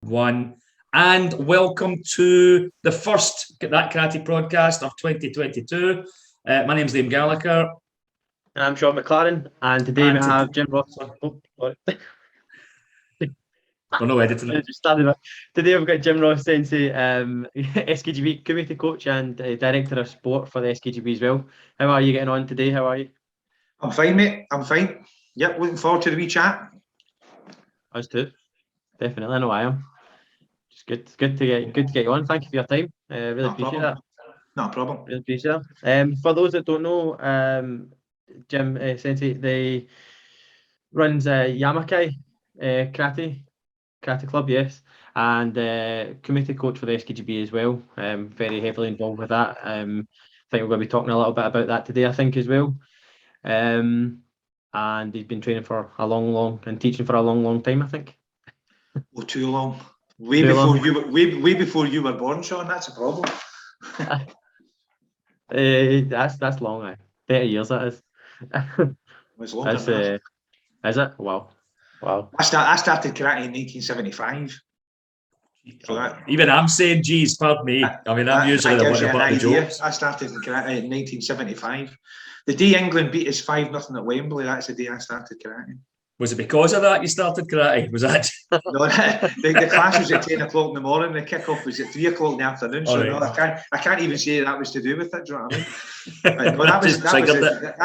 one, and welcome to the first That Karate podcast of 2022. My name's Liam Gallagher. I'm Sean McLaren, and today we have Jim Ross. We're not editing it. Today we've got Jim Ross Sensei, SKGB committee coach and director of sport for the SKGB as well. How are you getting on today? How are you? I'm fine, mate. I'm fine. Yep, looking forward to the wee chat. Us too. Definitely. I know I am. Just good to get you on. Thank you for your time. Really appreciate that. Not a problem. Really appreciate that. For those that don't know, Jim Sensei, they runs Yamakai Karate Club, yes, and committee coach for the SKGB as well. Very heavily involved with that. I think we're going to be talking a little bit about that today, I think, as well. And he's been training for a long and teaching for a long time, I think. Well, too long. Way before you were born, Sean. That's a problem. That's long. 30 years that is. It's longer than that. Is it? Wow. I started karate in 1975. So even I'm saying, geez, pardon me. I mean, I'm usually the one about the jokes. I started in karate in 1975. The day England beat us 5-0 at Wembley, that's the day I started karate. Was it because of that you started karate? Was that? No, the class was at 10 o'clock in the morning. The kick-off was at 3 o'clock in the afternoon. So no, I can't even say that was to do with it. Do you know what I mean?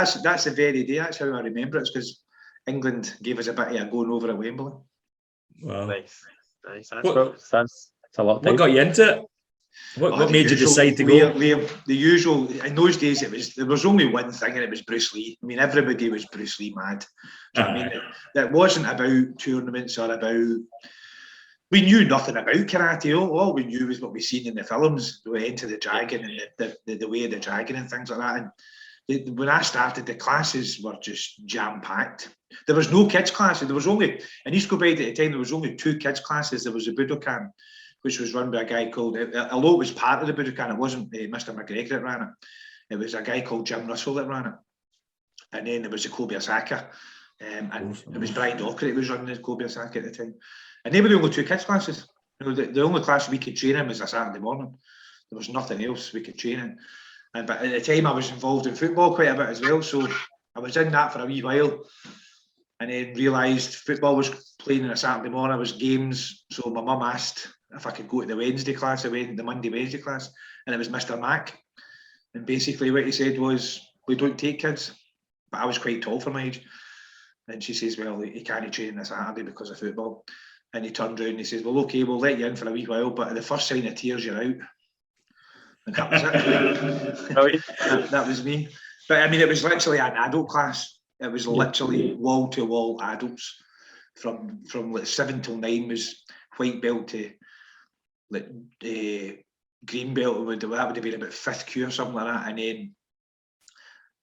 That's the very day. That's how I remember it. It's because England gave us a bit of a going over at Wembley. Wow. Nice. That's a lot of time. What got you into it? What made you decide to go? The usual, in those days, there was only one thing, and it was Bruce Lee. I mean, everybody was Bruce Lee mad. Do you know what I mean? It wasn't about tournaments or about. We knew nothing about karate. All we knew was what we seen in the films, the Enter the Dragon and the Way of the Dragon and things like that. And when I started, the classes were just jam-packed. There was no kids classes. There was only, in East Kilbride at the time, there was only 2 kids classes. There was a Budokan, which was run by a guy called, although it was part of the Budokan, it wasn't Mr. McGregor that ran it. It was a guy called Jim Russell that ran it. And then there was the Kobe Osaka. And it was Brian Docker that was running the Kobe Osaka at the time. And they were the only 2 kids classes. You know, the only class we could train in was a Saturday morning. There was nothing else we could train in. But at the time I was involved in football quite a bit as well. So I was in that for a wee while. And then realised football was playing on a Saturday morning. It was games. So my mum asked if I could go to the Wednesday class, the Monday-Wednesday class. And it was Mr. Mack. And basically what he said was, we don't take kids. But I was quite tall for my age. And she says, well, he can't train on a Saturday because of football. And he turned around and he says, well, okay, we'll let you in for a wee while, but at the first sign of tears, you're out. And that was it. that was me. But I mean, it was literally an adult class. It was literally wall-to-wall adults. From like 7 till 9 was white belt to like green belt. That would have been about 5th Q or something like that. And then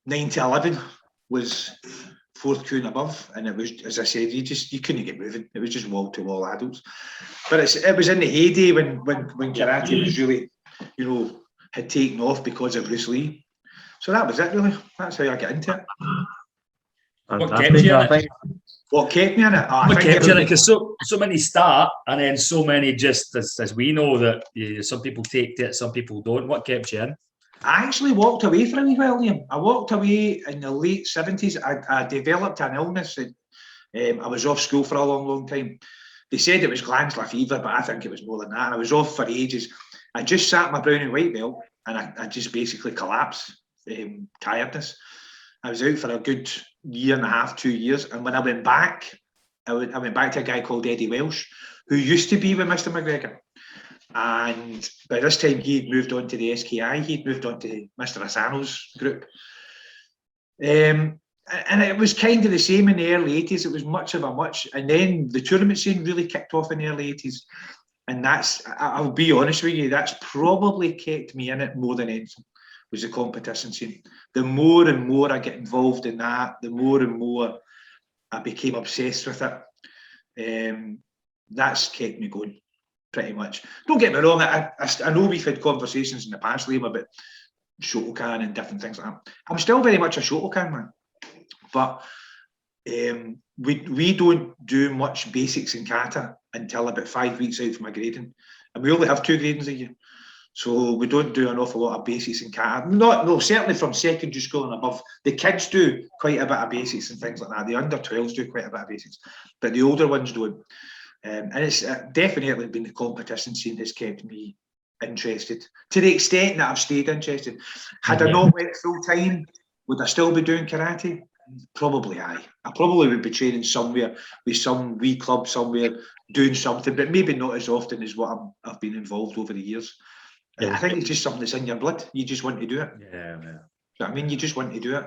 9 to 11 was 4th Q and above. And it was, as I said, you couldn't get moving. It was just wall-to-wall adults. But it was in the heyday when karate was really, you know, had taken off because of Bruce Lee. So that was it, really. That's how I got into it. What kept you in it? What kept me in it? What kept you in it? Because so many start, and then so many just, as we know, that some people take to it, some people don't. What kept you in? I actually walked away for a wee while, Liam. I walked away in the late 70s. I developed an illness. I was off school for a long time. They said it was glandular fever, but I think it was more than that. And I was off for ages. I just sat my brown and white belt, and I just basically collapsed. Tiredness. I was out for a good 1.5 to 2 years, and when I went back, I went back to a guy called Eddie Welsh, who used to be with Mr. McGregor, and by this time he'd moved on to the SKI. He'd moved on to Mr. Asano's group, and it was kind of the same in the early 80s. It was much of a much, and then the tournament scene really kicked off in the early 80s. And I'll be honest with you, that's probably kept me in it more than anything, was the competition scene. The more and more I get involved in that, the more and more I became obsessed with it. That's kept me going, pretty much. Don't get me wrong, I know we've had conversations in the past, Liam, about Shotokan and different things like that. I'm still very much a Shotokan man. But we don't do much basics in kata until about 5 weeks out from my grading, and we only have 2 gradings a year. So we don't do an awful lot of basics in kata. Certainly from secondary school and above. The kids do quite a bit of basics and things like that. The under 12s do quite a bit of basics, but the older ones don't. And it's definitely been the competition scene has kept me interested, to the extent that I've stayed interested. Had I not went full time, would I still be doing karate? Probably aye. I probably would be training somewhere with some wee club somewhere, doing something, but maybe not as often as what I've been involved over the years. I think it's just something that's in your blood. You just want to do it. Yeah. I mean, you just want to do it.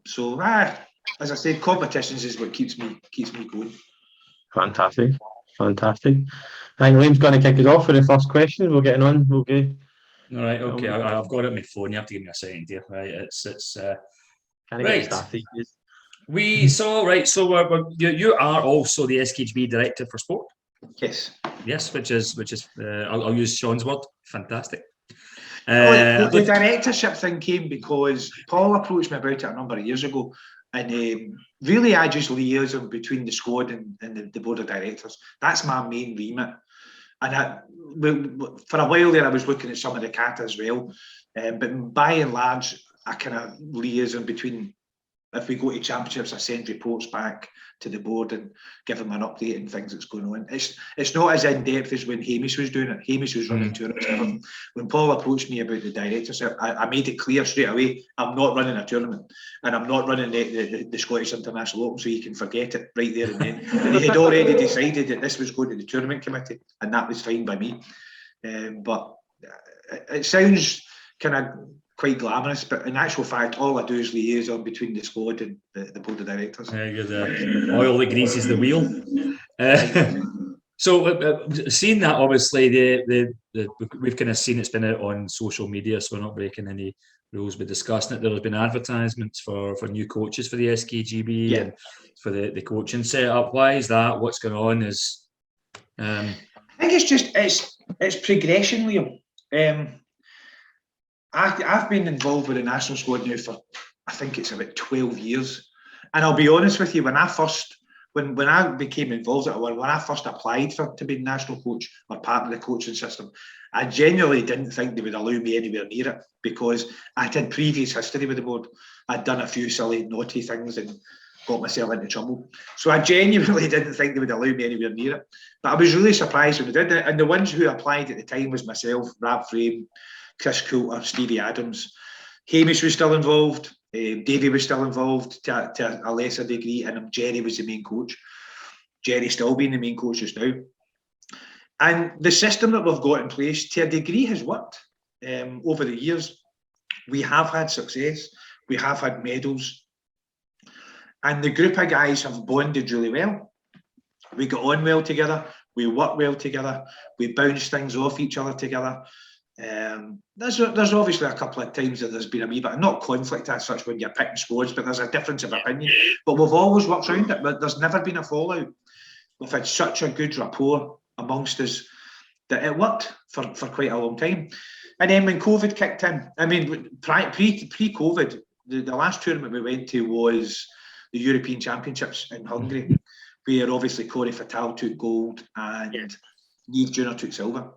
So as I said, competitions is what keeps me going. Fantastic. I think Liam's going to kick us off for the first question. We're getting on. Okay. All right. Okay. I've got it on my phone. You have to give me a second here. Right. It's right. So you are also the SKGB director for sport. Yes, which is I'll use Sean's word. Fantastic. The directorship thing came because Paul approached me about it a number of years ago, and really I just liaison between the squad and the board of directors. That's my main remit. And for a while there, I was looking at some of the kata as well, but by and large, I kind of liaison between. If we go to championships, I send reports back to the board and give them an update and things that's going on. It's not as in depth as when Hamish was doing it. Hamish was running tournaments. When Paul approached me about the directorship, I made it clear straight away, I'm not running a tournament, and I'm not running the Scottish International Open, so you can forget it right there and then. And he had already decided that this was going to the tournament committee, and that was fine by me. But it sounds kind of quite glamorous, but in actual fact, all I do is liaison between the squad and the board of directors. You're the oil that greases the wheel. So, seeing that, obviously, we've kind of seen it's been out on social media, so we're not breaking any rules by discussing it. There's been advertisements for new coaches for the SKGB and for the coaching setup. Why is that? What's going on? I think it's progression, Liam. I've been involved with the national squad now for, I think it's about 12 years. And I'll be honest with you, when I became involved, when I first applied to be national coach or part of the coaching system, I genuinely didn't think they would allow me anywhere near it, because I had previous history with the board. I'd done a few silly, naughty things and got myself into trouble. So I genuinely didn't think they would allow me anywhere near it. But I was really surprised when they did it. And the ones who applied at the time was myself, Rab Frame, Chris Coulter, Stevie Adams. Hamish was still involved. Davey was still involved to a lesser degree, and Jerry was the main coach. Jerry still being the main coach just now. And the system that we've got in place, to a degree, has worked over the years. We have had success. We have had medals. And the group of guys have bonded really well. We got on well together. We work well together. We bounce things off each other together. There's obviously a couple of times that there's been a wee bit, not conflict as such when you're picking squads, but there's a difference of opinion. But we've always worked around it. But there's never been a fallout. We've had such a good rapport amongst us that it worked for quite a long time. And then when COVID kicked in, I mean, pre-COVID, the last tournament we went to was the European Championships in Hungary, where obviously Corey Fatal took gold and Niamh Junior took silver.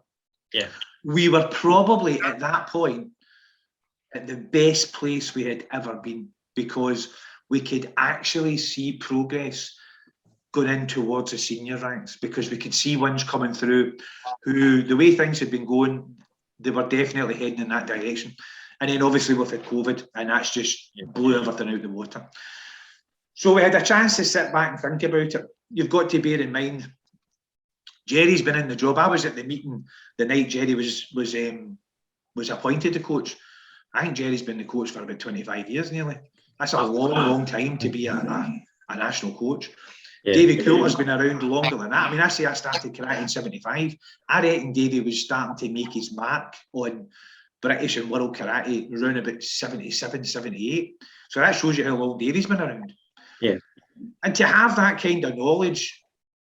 Yeah. We were probably at that point at the best place we had ever been, because we could actually see progress going in towards the senior ranks, because we could see ones coming through who, the way things had been going, they were definitely heading in that direction. And then obviously we've had COVID, and that's just blew everything out the water. So we had a chance to sit back and think about it. You've got to bear in mind, Jerry's been in the job. I was at the meeting the night Jerry was appointed the coach. I think Jerry's been the coach for about 25 years nearly. That's a long time to be a national coach. Yeah. Davey Coulter's been around longer than that. I mean, I say I started karate in 75. I reckon Davey was starting to make his mark on British and world karate around about 77, 78. So that shows you how long Davey's been around. Yeah. And to have that kind of knowledge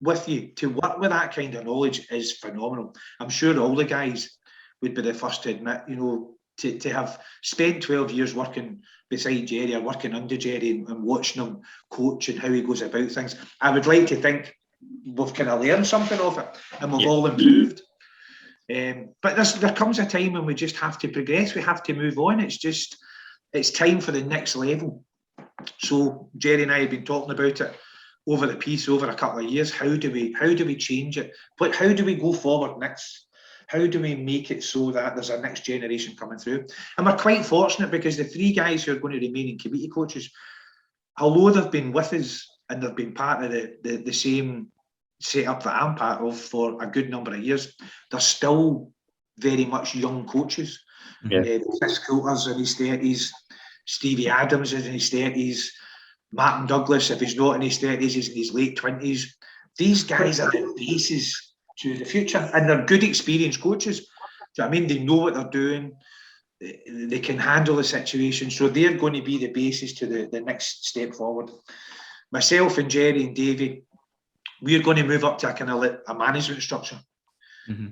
with you, to work with that kind of knowledge is phenomenal. I'm sure all the guys would be the first to admit, you know, to have spent 12 years working beside Jerry or working under Jerry and watching him coach and how he goes about things, I would like to think we've kind of learned something of it and we've all improved. But there comes a time when we just have to progress. We have to move on. It's time for the next level. So Jerry and I have been talking about it over the piece over a couple of years. How do we change it? But how do we go forward next? How do we make it so that there's a next generation coming through? And we're quite fortunate because the 3 guys who are going to remain in committee coaches, although they've been with us and they've been part of the same setup that I'm part of for a good number of years, they're still very much young coaches. Chris Coulter's in his 30s, Stevie Adams is in his 30s, Martin Douglas, if he's not in his 30s, he's in his late 20s. These guys are the bases to the future, and they're good, experienced coaches. Do you know what I mean? They know what they're doing. They can handle the situation, so they're going to be the basis to the next step forward. Myself and Jerry and Davey, we're going to move up to a kind of a management structure,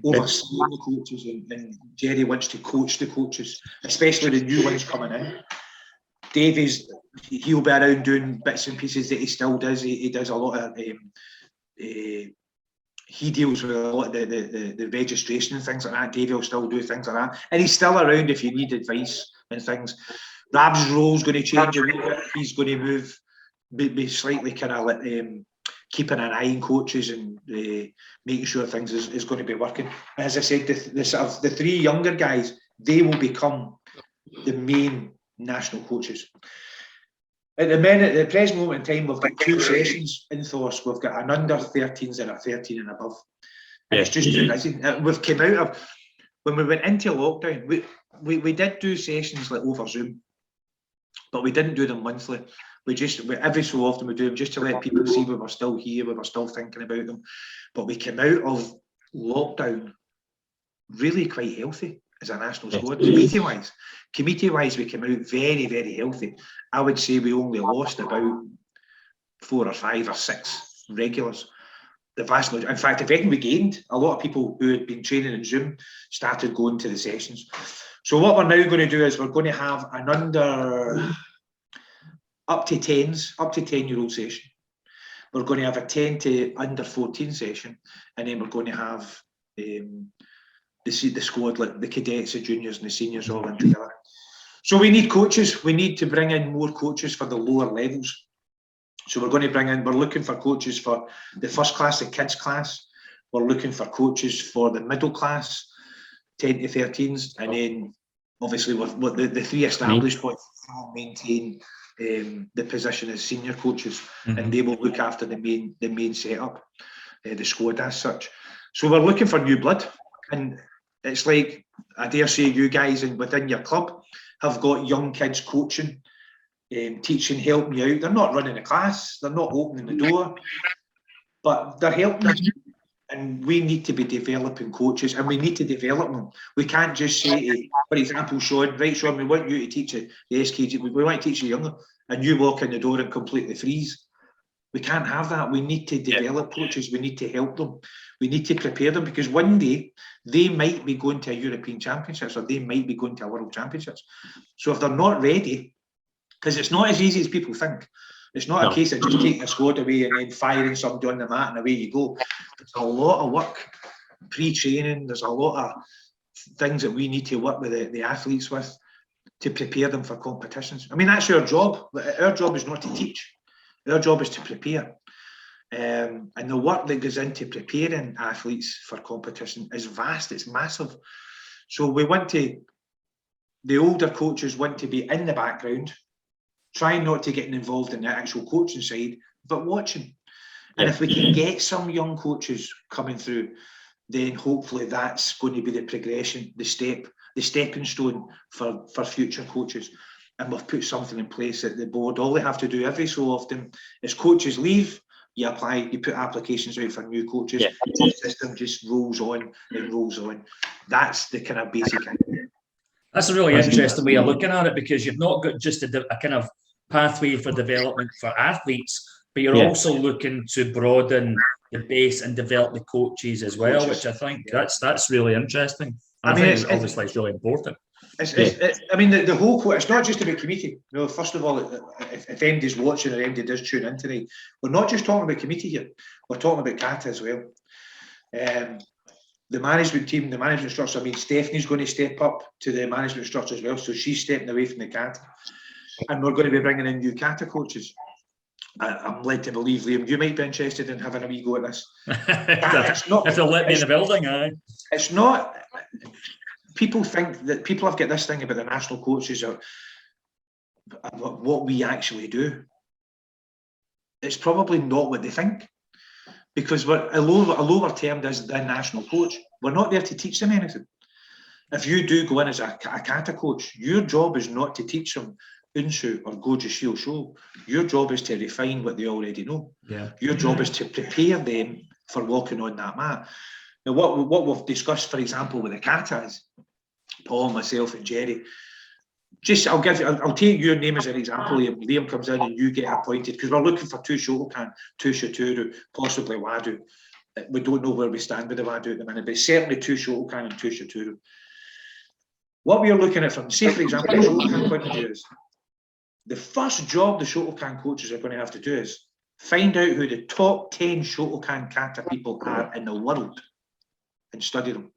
overseeing the coaches, and Jerry wants to coach the coaches, especially the new ones coming in. Davey's, he'll be around doing bits and pieces that he still does. He does a lot of he deals with a lot of the registration and things like that. Davey will still do things like that, and he's still around if you need advice and things. Rab's role's going to change a wee bit. He's going to move, be slightly kind of keeping an eye on coaches and making sure things is going to be working. As I said, the 3 younger guys, they will become the main national coaches. At the present moment in time, we've got 2 sessions in Thorsk. We've got an under 13s and a 13 and above. And it's just too busy. We've come out of, when we went into lockdown, we did do sessions like over Zoom, but we didn't do them monthly. We every so often we do them just to let people see we were still here, we were still thinking about them. But we came out of lockdown really quite healthy as a national squad, committee-wise, we came out very, very healthy. I would say we only lost about 4 or 5 or 6 regulars. The vast majority, in fact, if anything, we gained. A lot of people who had been training in Zoom started going to the sessions. So what we're now going to do is we're going to have an under up to 10-year-old session. We're going to have a 10 to under 14 session, and then we're going to have the squad, like the cadets, the juniors and the seniors all in together. So we need coaches. We need to bring in more coaches for the lower levels. So we're looking for coaches for the first class, the kids class. We're looking for coaches for the middle class, 10 to 13s. And then obviously with the 3 established ones maintain the position as senior coaches, and they will look after the main setup, the squad as such. So we're looking for new blood. And it's like, I dare say you guys within your club have got young kids coaching, teaching, helping you out. They're not running a class, they're not opening the door, but they're helping. And we need to be developing coaches, and we need to develop them. We can't just say, for example, Sean, right, Sean, we want you to teach the SKGB, we want to teach you younger, and you walk in the door and completely freeze. We can't have that. We need to develop coaches. We need to help them. We need to prepare them, because one day they might be going to a European Championships, or they might be going to a World Championships. So if they're not ready, because it's not as easy as people think. It's not a case of just taking a squad away and then firing somebody on the mat and away you go. There's a lot of work, pre-training. There's a lot of things that we need to work with the athletes with to prepare them for competitions. I mean, that's our job. Our job is not to teach. Our job is to prepare. And the work that goes into preparing athletes for competition is vast, it's massive. So the older coaches want to be in the background, trying not to get involved in the actual coaching side, but watching. And if we can get some young coaches coming through, then hopefully that's going to be the progression, the stepping stone for future coaches. And we've put something in place at the board. All they have to do every so often is coaches leave, you apply, you put applications out for new coaches. The system just rolls on and rolls on. That's the kind of basic idea. That's a really interesting way of looking at it, because you've not got just a kind of pathway for development for athletes, but you're also looking to broaden the base and develop the coaches as well, which I think that's really interesting. I think obviously it's really important. I mean, the whole quote, it's not just about committee. No, first of all, if MD's watching or MD does tune in tonight, we're not just talking about committee here. We're talking about CATA as well. The management team, the management structure, I mean, Stephanie's going to step up to the management structure as well. So she's stepping away from the CATA. And we're going to be bringing in new CATA coaches. I'm led to believe, Liam, you might be interested in having a wee go at this. It's not, if they'll let me in the building, aye. It's not... People think that people have got this thing about the national coaches or what we actually do. It's probably not what they think, because we're a lower term as the national coach. We're not there to teach them anything. If you do go in as a CATA coach, your job is not to teach them Unshu or Goju Shield Show. Your job is to refine what they already know. Yeah. Your job is to prepare them for walking on that mat. Now, what we've discussed, for example, with the CATA is Paul, myself, and Jerry. I'll take your name as an example. Liam comes in and you get appointed, because we're looking for 2 Shotokan, 2 Shoturu, possibly Wadu. We don't know where we stand with the Wadu at the minute, but certainly 2 Shotokan and 2 Shoturu. What we are looking at from, say, for example, the Shotokan point of view is the first job the Shotokan coaches are going to have to do is find out who the top 10 Shotokan kata people are in the world and study them.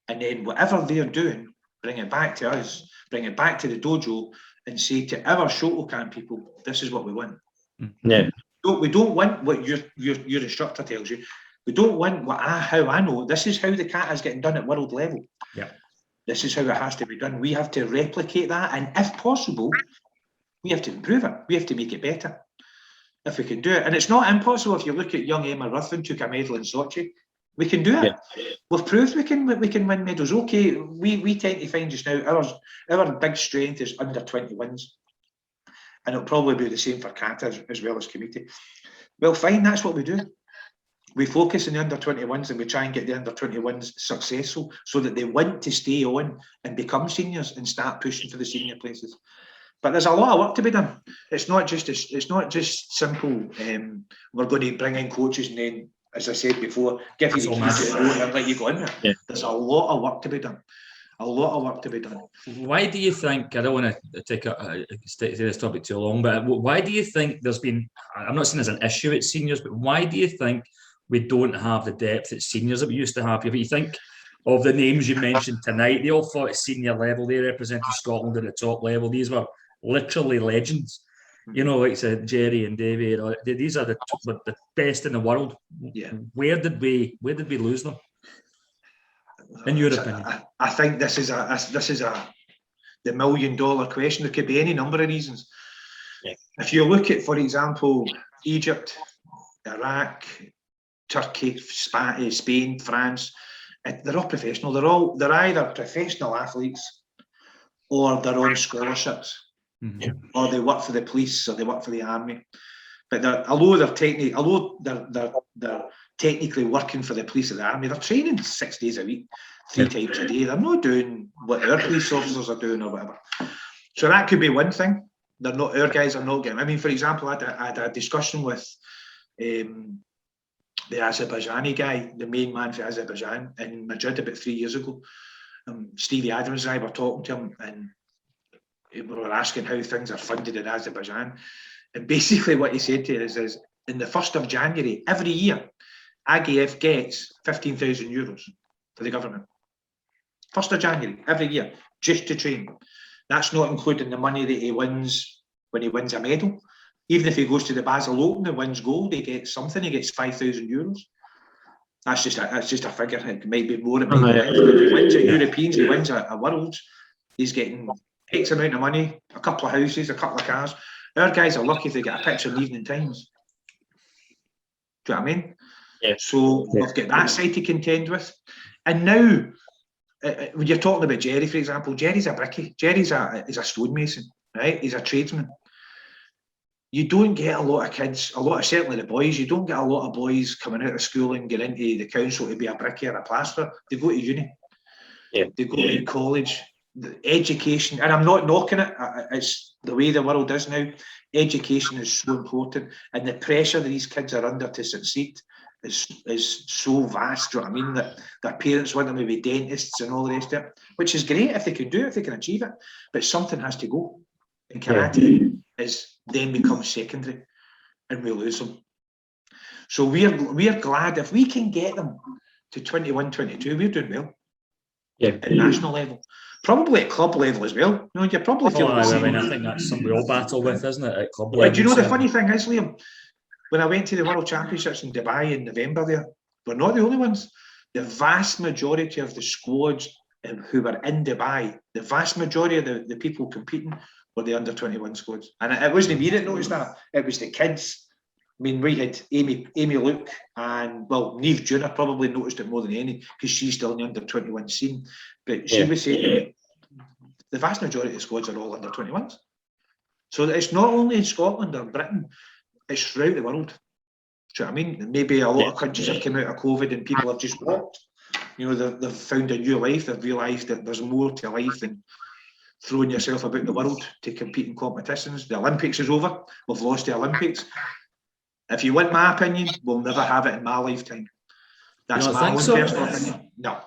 And then whatever they're doing, bring it back to us, bring it back to the dojo, and say to our Shotokan people, this is what we want. Yeah. We don't want what your instructor tells you. We don't want how I know. This is how the kata is getting done at world level. Yeah. This is how it has to be done. We have to replicate that, and if possible, we have to improve it. We have to make it better if we can do it. And it's not impossible. If you look at young Emma Ruthven, took a medal in Sochi. We can do it. Yeah. We've proved we can win medals. Okay, we tend to find just now our big strength is under 21s, and it'll probably be the same for kata as well as committee. Well, fine, that's what we do. We focus on the under 21s and we try and get the under 21s successful so that they want to stay on and become seniors and start pushing for the senior places. But there's a lot of work to be done. It's not just simple. We're going to bring in coaches and then, as I said before, give you the keys to the road and let you go in there. Yeah. There's a lot of work to be done. A lot of work to be done. Why do you think, I don't want to take this topic too long, but why do you think there's been, I'm not saying there's an issue at seniors, but why do you think we don't have the depth at seniors that we used to have? If you think of the names you mentioned tonight, they all fought at senior level. They represented Scotland at the top level. These were literally legends. You know, like I said, Jerry and Davey, these are the best in the world. Yeah. Where did we lose them? In your opinion? I think this is the $1 million question. There could be any number of reasons. Yeah. If you look at, for example, Egypt, Iraq, Turkey, Spain, France, they're all professional. They're either professional athletes or they're on scholarships. Mm-hmm. Or they work for the police, or they work for the army. But although they're technically working for the police or the army, they're training 6 days a week, 3 times a day. They're not doing what our police officers are doing or whatever. So that could be one thing. They're not, our guys are not getting. I mean, for example, I had a discussion with the Azerbaijani guy, the main man for Azerbaijan in Madrid about 3 years ago. Stevie Adams and I were talking to him, and we were asking how things are funded in Azerbaijan. And basically what he said to us is, in the 1st of January, every year, AGF gets €15,000 for the government. 1st of January, every year, just to train. That's not including the money that he wins when he wins a medal. Even if he goes to the Basel Open and wins gold, he gets something, he gets €5,000. That's just a figure. It might be more, it might be less. If he wins a Europeans, he wins a Worlds, he's getting X amount of money, a couple of houses, a couple of cars. Our guys are lucky if they get a picture in the Evening Times. Do you know what I mean? Yeah. So we've got that side to contend with. And now, when you're talking about Jerry, for example, Jerry's a brickie. Jerry's a stonemason, right? He's a tradesman. You don't get a lot of kids, certainly the boys, you don't get a lot of boys coming out of school and get into the council to be a brickie or a plasterer. They go to uni. Yeah. They go to college. The education, and I'm not knocking it, it's the way the world is now. Education is so important, and the pressure that these kids are under to succeed is so vast. Do you know what I mean? That their parents want them to be dentists and all the rest of it. which is great if they can do it, if they can achieve it. But something has to go. And karate is then becomes secondary, and we lose them. So we're glad if we can get them to 21, 22, we're doing well. At national level. Probably at club level as well. You know, you probably feel the same. I think that's something we all battle with, isn't it? At club level. Do you know the funny thing is, Liam? When I went to the World Championships in Dubai in November there, we're not the only ones. The vast majority of the squads who were in Dubai, the vast majority of the people competing were the under-21 squads. And it wasn't me that noticed that. It was the kids. I mean, we had Amy Luke and, well, Niamh Junior probably noticed it more than any because she's still in the under-21 scene. But she was saying the vast majority of the squads are all under-21s. So it's not only in Scotland or Britain, it's throughout the world. Do you know what I mean? Maybe a lot of countries have come out of COVID and people have just walked. You know, they've found a new life. They've realised that there's more to life than throwing yourself about the world to compete in competitions. The Olympics is over. We've lost the Olympics. If you want my opinion, we'll never have it in my lifetime. That's my own personal opinion. No,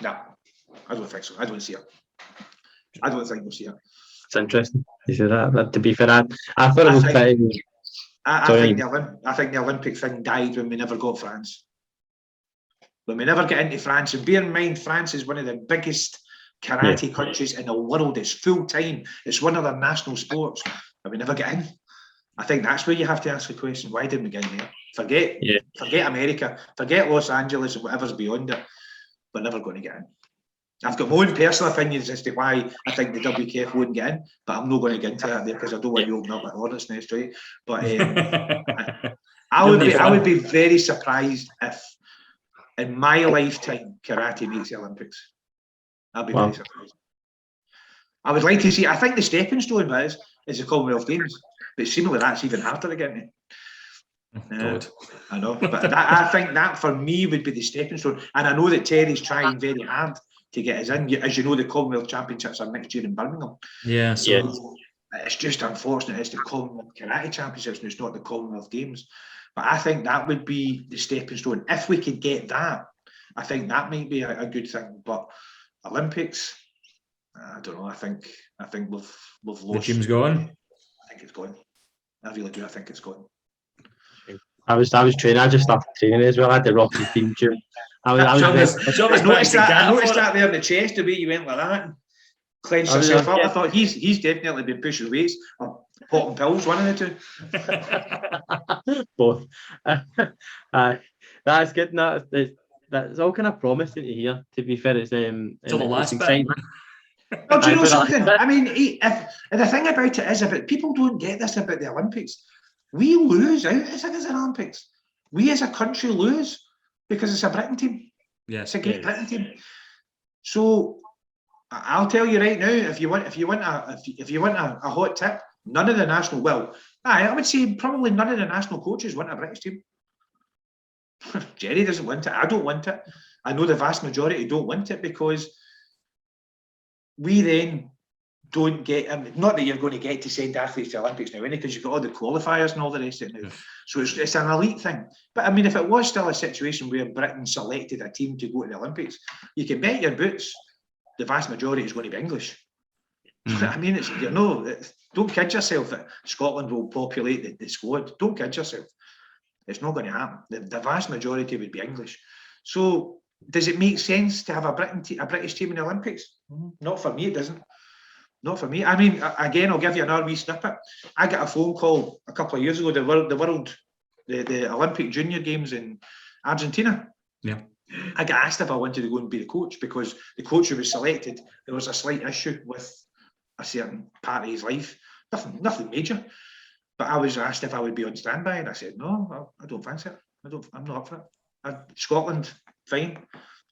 I don't think so. I don't see it. I don't think we'll see it. It's interesting you say that. But to be fair, I thought it was pretty. I think the Olympic thing died when we never got France. When we never get into France, and bear in mind, France is one of the biggest karate countries in the world. It's full time. It's one of their national sports, and we never get in. I think that's where you have to ask the question: why didn't we get in there? Forget America, forget Los Angeles and whatever's beyond it. We're never going to get in. I've got my own personal opinions as to why I think the WKF wouldn't get in, but I'm not going to get into that there because I don't want to open up a hornet's nest, right? But I would be very surprised if, in my lifetime, karate makes the Olympics. I'd be very surprised. I would like to see. I think the stepping stone is the Commonwealth Games, but seemingly that's even harder to get in. I know, but I think that for me would be the stepping stone. And I know that Terry's trying very hard to get us in. As you know, the Commonwealth Championships are next year in Birmingham. Yeah, so it's just unfortunate it's the Commonwealth Karate Championships and it's not the Commonwealth Games. But I think that would be the stepping stone. If we could get that, I think that might be a good thing. But Olympics, I don't know. I think we've lost. The team's gone. I think it's gone. I really do. I think it's gone. I was training. I just started training as well. I had the Rocky theme tune. I noticed that there in the chest, the way you went like that, and clenched yourself up. I thought he's definitely been pushing weights or popping pills, one of the two. Both. That's good. That's all kind of promising to hear. To be fair, it's the last bit. Well, do you know something? I mean, if the thing about it is, about people don't get this about the Olympics. We lose out as an Olympics. We as a country lose because it's a Britain team. Yes, it's a Great Britain team. So I'll tell you right now, if you want a hot tip, none of the national. Well, I would say probably none of the national coaches want a British team. Jerry doesn't want it. I don't want it. I know the vast majority don't want it because we then don't get, not that you're going to get to send athletes to Olympics now, because you've got all the qualifiers and all the rest of it now. So it's an elite thing. But I mean, if it was still a situation where Britain selected a team to go to the Olympics, you can bet your boots the vast majority is going to be English. I mean, don't kid yourself that Scotland will populate the squad. Don't kid yourself. It's not going to happen. The vast majority would be English. So does it make sense to have a British team in the Olympics? Not for me, it doesn't. Not for me. I mean, again, I'll give you another wee snippet. I got a phone call a couple of years ago, the Olympic Junior Games in Argentina. Yeah. I got asked if I wanted to go and be the coach because the coach who was selected, there was a slight issue with a certain part of his life. Nothing major. But I was asked if I would be on standby, and I said, no, I don't fancy it. I'm not up for it. Scotland, fine.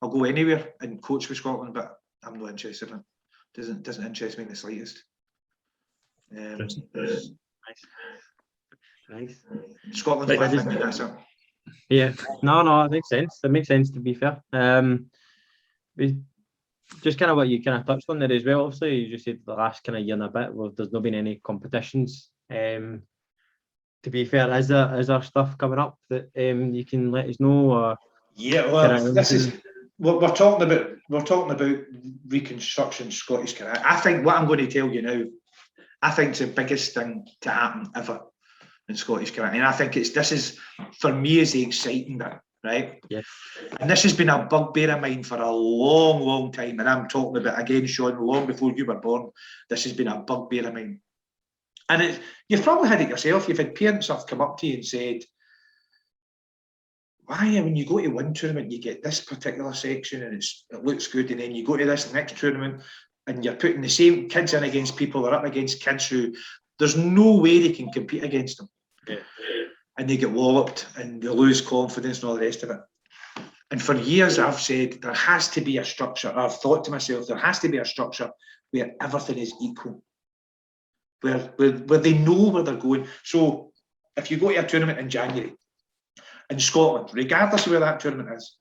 I'll go anywhere and coach for Scotland, but I'm not interested in it. Doesn't interest me in the slightest. Nice. Scotland, that's it. Yeah, no, it makes sense. It makes sense, to be fair. We just kind of what you kind of touched on there as well. Obviously, you just said the last kind of year and a bit, well, there's not been any competitions. To be fair, is there stuff coming up that you can let us know? Or yeah, well, this is we're talking about reconstruction Scottish karate. I think what I'm going to tell you now, I think it's the biggest thing to happen ever in Scottish karate, and I think this is for me is the exciting bit, right? Yeah. And this has been a bugbear of mine for a long, long time, and I'm talking about again, Sean, long before you were born. This has been a bugbear of mine, and you've probably had it yourself. You've had parents have come up to you and said, why, when you go to one tournament, you get this particular section and it looks good, and then you go to this next tournament and you're putting the same kids in against people that are up against kids who there's no way they can compete against them. Yeah. And they get walloped and they lose confidence and all the rest of it. And for years I've said there has to be a structure. I've thought to myself, there has to be a structure where everything is equal, where they know where they're going. So if you go to a tournament in January, in Scotland, regardless of where that tournament is,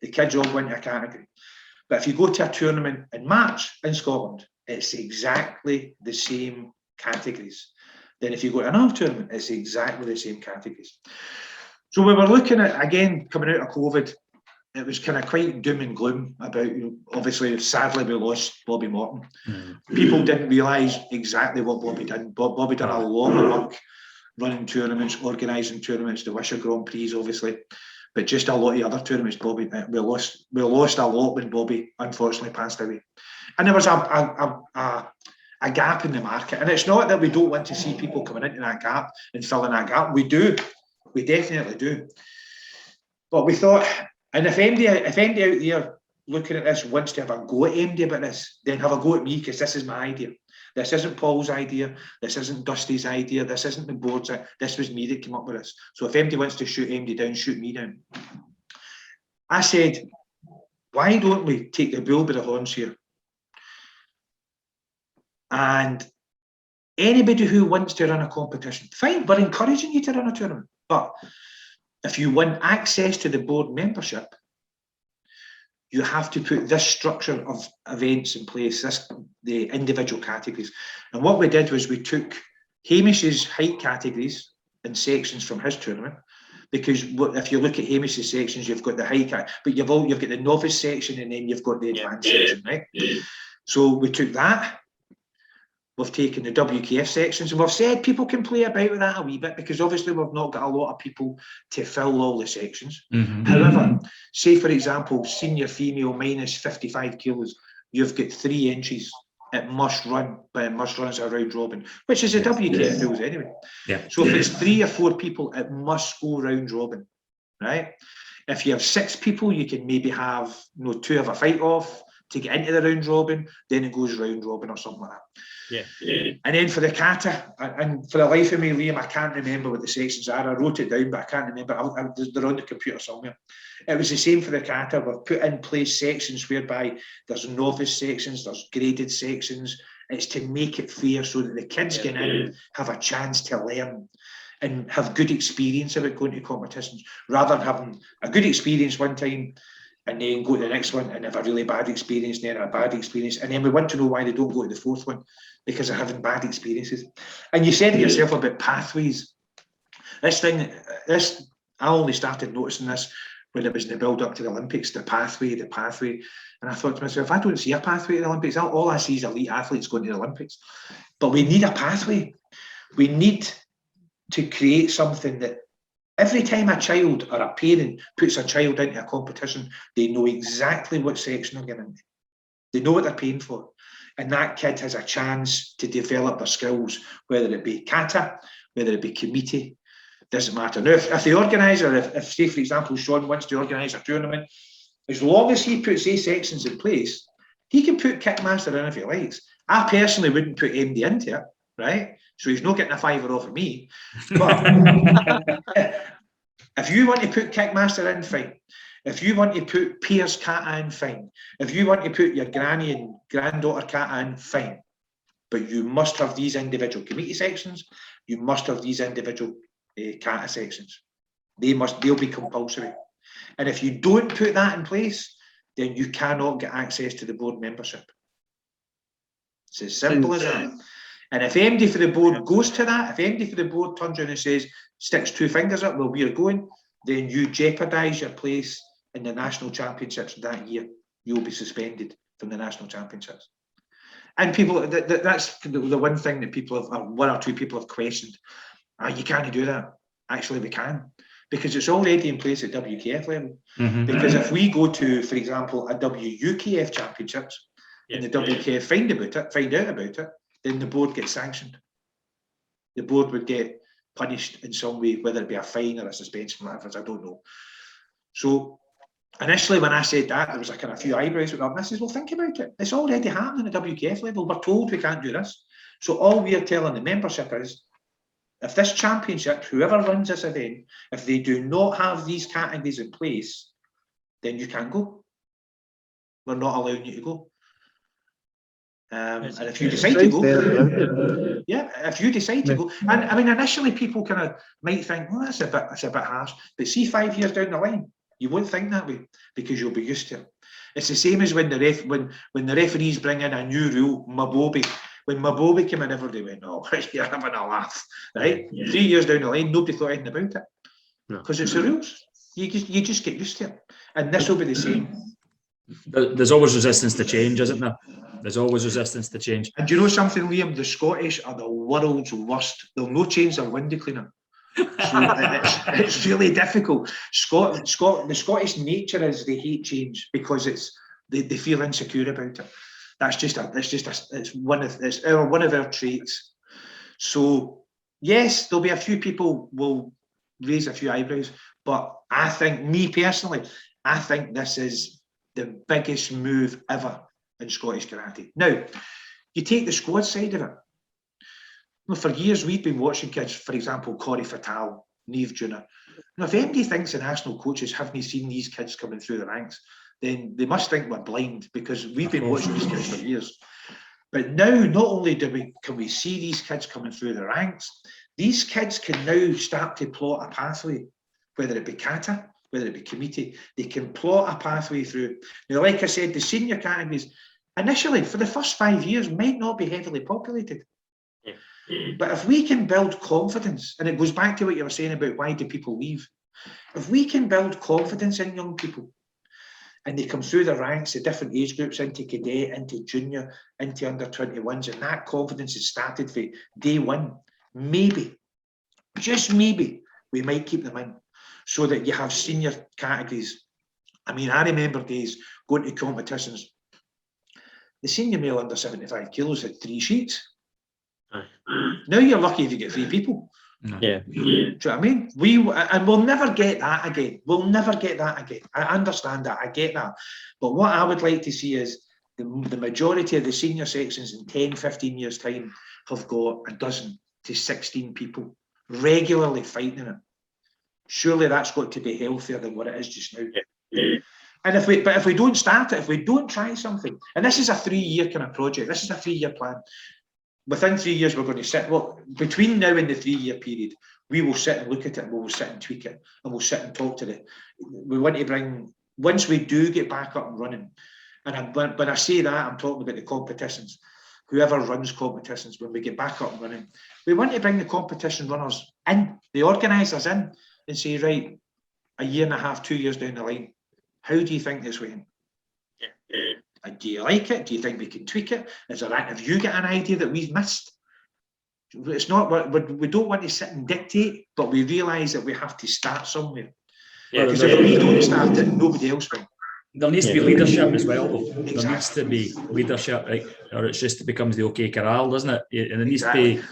the kids all go into a category. But if you go to a tournament in March in Scotland, it's exactly the same categories. Then if you go to another tournament, it's exactly the same categories. So we were looking at, again, coming out of COVID, it was kind of quite doom and gloom about, obviously, sadly, we lost Bobby Morton. People didn't realise exactly what Bobby did. Bobby done a lot of work running tournaments, organising tournaments, the Wisher Grand Prix, obviously, but just a lot of other tournaments. Bobby, we lost a lot when Bobby unfortunately passed away, and there was a gap in the market. And it's not that we don't want to see people coming into that gap and filling that gap. We do, we definitely do. But we thought, and if MD out there looking at this wants to have a go at MD about this, then have a go at me, because this is my idea. This isn't Paul's idea. This isn't Dusty's idea. This isn't the board's idea. This was me that came up with this. So if MD wants to shoot MD down, shoot me down. I said, why don't we take the bull by the horns here? And anybody who wants to run a competition, fine, we're encouraging you to run a tournament. But if you want access to the board membership, you have to put this structure of events in place, the individual categories. And what we did was we took Hamish's height categories and sections from his tournament, because if you look at Hamish's sections, you've got the height category, but you've got the novice section, and then you've got the advanced section, right? Yeah. So we took that. We've taken the WKF sections, and we've said people can play about with that a wee bit, because obviously we've not got a lot of people to fill all the sections. However, say for example, senior female minus 55 kilos, you've got 3 entries. It must run, but it must run as a round robin, which is a WKF rules anyway. Yeah. So if it's 3 or 4 people, it must go round robin, right? If you have 6 people, you can maybe have 2 have a fight off to get into the round robin, then it goes round robin or something like that. Yeah. And then for the kata, and for the life of me, Liam, I can't remember what the sections are. I wrote it down, but I can't remember. They're on the computer somewhere. It was the same for the kata. We've put in place sections whereby there's novice sections, there's graded sections. It's to make it fair so that the kids get in, have a chance to learn and have good experience about going to competitions, rather than having a good experience one time and then go to the next one and have a really bad experience, then a bad experience. And then we want to know why they don't go to the 4th one, because they're having bad experiences. And you said to yourself about pathways. I only started noticing this when it was in the build up to the Olympics, the pathway. And I thought to myself, I don't see a pathway to the Olympics. All I see is elite athletes going to the Olympics. But we need a pathway. We need to create something that every time a child or a parent puts a child into a competition, they know exactly what section they're getting into. They know what they're paying for. And that kid has a chance to develop their skills, whether it be kata, whether it be committee, doesn't matter. Now, if the organiser, if say, for example, Sean wants to organise a tournament, as long as he puts these sections in place, he can put Kickmaster in if he likes. I personally wouldn't put MD into it, right? So he's not getting a $5 off of me. But if you want to put Kickmaster in, fine. If you want to put Piers kata in, fine. If you want to put your granny and granddaughter kata in, fine. But you must have these individual committee sections. You must have these individual kata sections. They'll be compulsory. And if you don't put that in place, then you cannot get access to the board membership. It's as simple as that. And if MD for the board goes to that, if MD for the board turns around and says, sticks 2 fingers up, well, we're going, then you jeopardise your place in the national championships that year, you'll be suspended from the national championships. And people, that's the one thing that people have, or one or two people have questioned. You can't do that. Actually, we can, because it's already in place at WKF level. Because if we go to, for example, a WUKF championships, and the WKF find out about it, then the board gets sanctioned. The board would get punished in some way, whether it be a fine or a suspension, whatever, I don't know. So initially, when I said that, there was a few eyebrows went up. And I says, well, think about it. It's already happening at WKF level. We're told we can't do this. So all we're telling the membership is, if this championship, whoever runs this event, if they do not have these categories in place, then you can't go. We're not allowing you to go. And if you decide to go, yeah, if you decide to go, and I mean, initially people kind of might think, well, that's a bit harsh. But see, 5 years down the line, you won't think that way because you'll be used to it. It's the same as when the referees bring in a new rule, Mabobi. When Mabobi came in, everybody went, "Oh, you're having a laugh," right? Yeah. 3 years down the line, nobody thought anything about it because it's the rules. You just get used to it, and this will be the same. There's always resistance to change, isn't there? There's always resistance to change. And do you know something, Liam? The Scottish are the world's worst. They'll no change their window cleaner. So it's really difficult. The Scottish nature is they hate change because they feel insecure about it. It's one of our traits. So yes, there'll be a few people will raise a few eyebrows, but I think, me personally, I think this is the biggest move ever in Scottish karate. Now, you take the squad side of it. Well, for years, we've been watching kids, for example, Corey Fatal, Neve Junior. Now, if anybody thinks the national coaches haven't seen these kids coming through the ranks, then they must think we're blind, because we've been watching these kids for years. But now, not only can we see these kids coming through the ranks, these kids can now start to plot a pathway, whether it be kata, whether it be committee, they can plot a pathway through. Now, like I said, the senior categories, initially, for the first 5 years, might not be heavily populated. But if we can build confidence, and it goes back to what you were saying about why do people leave, if we can build confidence in young people, and they come through the ranks, the different age groups, into cadet, into junior, into under 21s, and that confidence is started for day one, maybe, just maybe, we might keep them in, so that you have senior categories. I mean, I remember days going to competitions. The senior male under 75 kilos had 3 sheets. Now you're lucky if you get 3 people. Yeah. Do you know what I mean? We'll never get that again. We'll never get that again. I understand that. I get that. But what I would like to see is the majority of the senior sections in 10, 15 years' time have got a dozen to 16 people regularly fighting in it. Surely that's got to be healthier than what it is just now. And if we don't start it, if we don't try something, and this is a 3-year kind of project, this is a 3-year plan. Within 3 years, we're going to sit, well, between now and the 3-year period, we will sit and look at it, we will sit and tweak it, and we'll sit and talk to it. We want to bring, once we do get back up and running, and when I say that, I'm talking about the competitions. Whoever runs competitions, when we get back up and running, we want to bring the competition runners in, the organisers in, and say, right, a year and a half, 2 years down the line, how do you think this went? Do you like it? Do you think we can tweak it? Have you got an idea that we've missed? It's not, we don't want to sit and dictate, but we realise that we have to start somewhere. Because if we don't start it, nobody else will. There needs to be leadership as well, though. Exactly. There needs to be leadership, right? Or it's just, it becomes the OK corral, doesn't it? And it needs to be,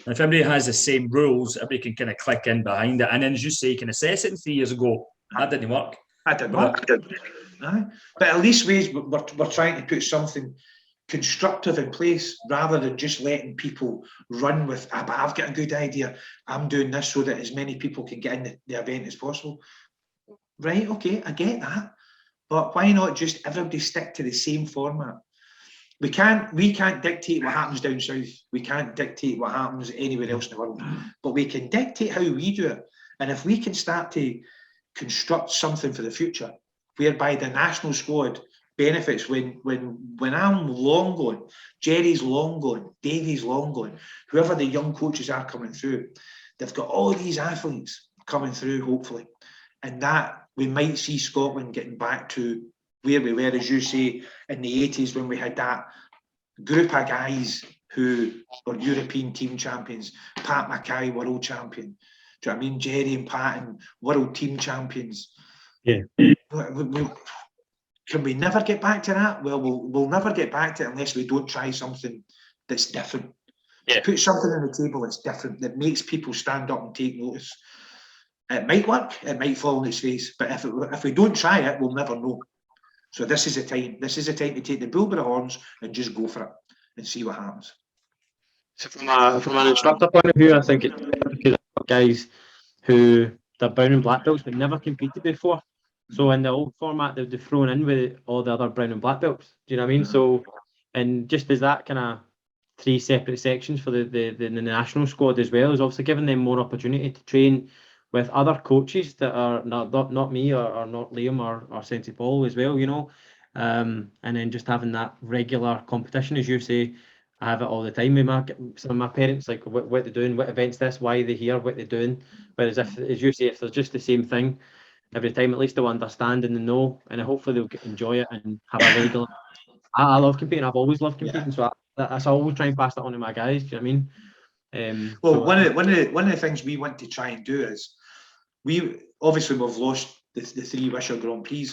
if everybody has the same rules, everybody can kind of click in behind it. And then, as you say, you can assess it in 3 years ago. That didn't work. That didn't work. But at least we're trying to put something constructive in place, rather than just letting people run with, but I've got a good idea, I'm doing this so that as many people can get in the event as possible. Right, okay, I get that. But why not just everybody stick to the same format? We can't dictate what happens down south. We can't dictate what happens anywhere else in the world. But we can dictate how we do it. And if we can start to construct something for the future, whereby the national squad benefits when I'm long gone, Jerry's long gone, Davey's long gone, whoever the young coaches are coming through, they've got all these athletes coming through, hopefully. And that we might see Scotland getting back to where we were, as you say, in the 80s when we had that group of guys who were European team champions. Pat Mackay, world champion. Do you know what I mean? Jerry and Patton, world team champions. Yeah. Can we never get back to that? Well, we'll never get back to it unless we don't try something that's different. Yeah. Put something on the table that's different, that makes people stand up and take notice. It might work, it might fall on its face, but if we don't try it, we'll never know. So this is the time. This is the time to take the bull by the horns and just go for it and see what happens. So from an instructor point of view, I think it's because I've got guys who they're brown and black belts but never competed before. So in the old format, they'd be thrown in with all the other brown and black belts. Do you know what I mean? So, and just as that kind of 3 separate sections for the national squad as well, is obviously giving them more opportunity to train with other coaches that are not me or not Liam or St. Paul as well, you know. And then just having that regular competition, as you say, I have it all the time with some of my parents, like what they're doing, what events this, why they're here, what they're doing. Whereas if, as you say, if there's just the same thing every time, at least they'll understand and they know, and hopefully they'll enjoy it and have a regular. I love competing. I've always loved competing, so I always try and pass that on to my guys. Do you know what I mean? Well, so, one of the things we want to try and do is we've lost the 3 Wisher Grand Prix,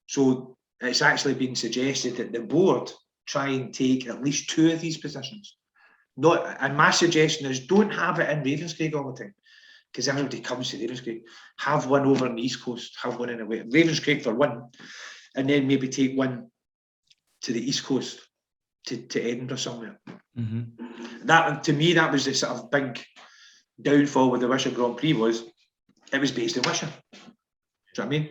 so it's actually been suggested that the board try and take at least 2 of these positions. And my suggestion is don't have it in Ravenscraig all the time, because everybody comes to Ravenscraig. Have one over on the East Coast, have one in the West, Ravenscraig for one, and then maybe take one to the East Coast, to Edinburgh somewhere. That, to me, that was the sort of big downfall with the Wisher Grand Prix, was it was based in Wisher. Do you know what I mean?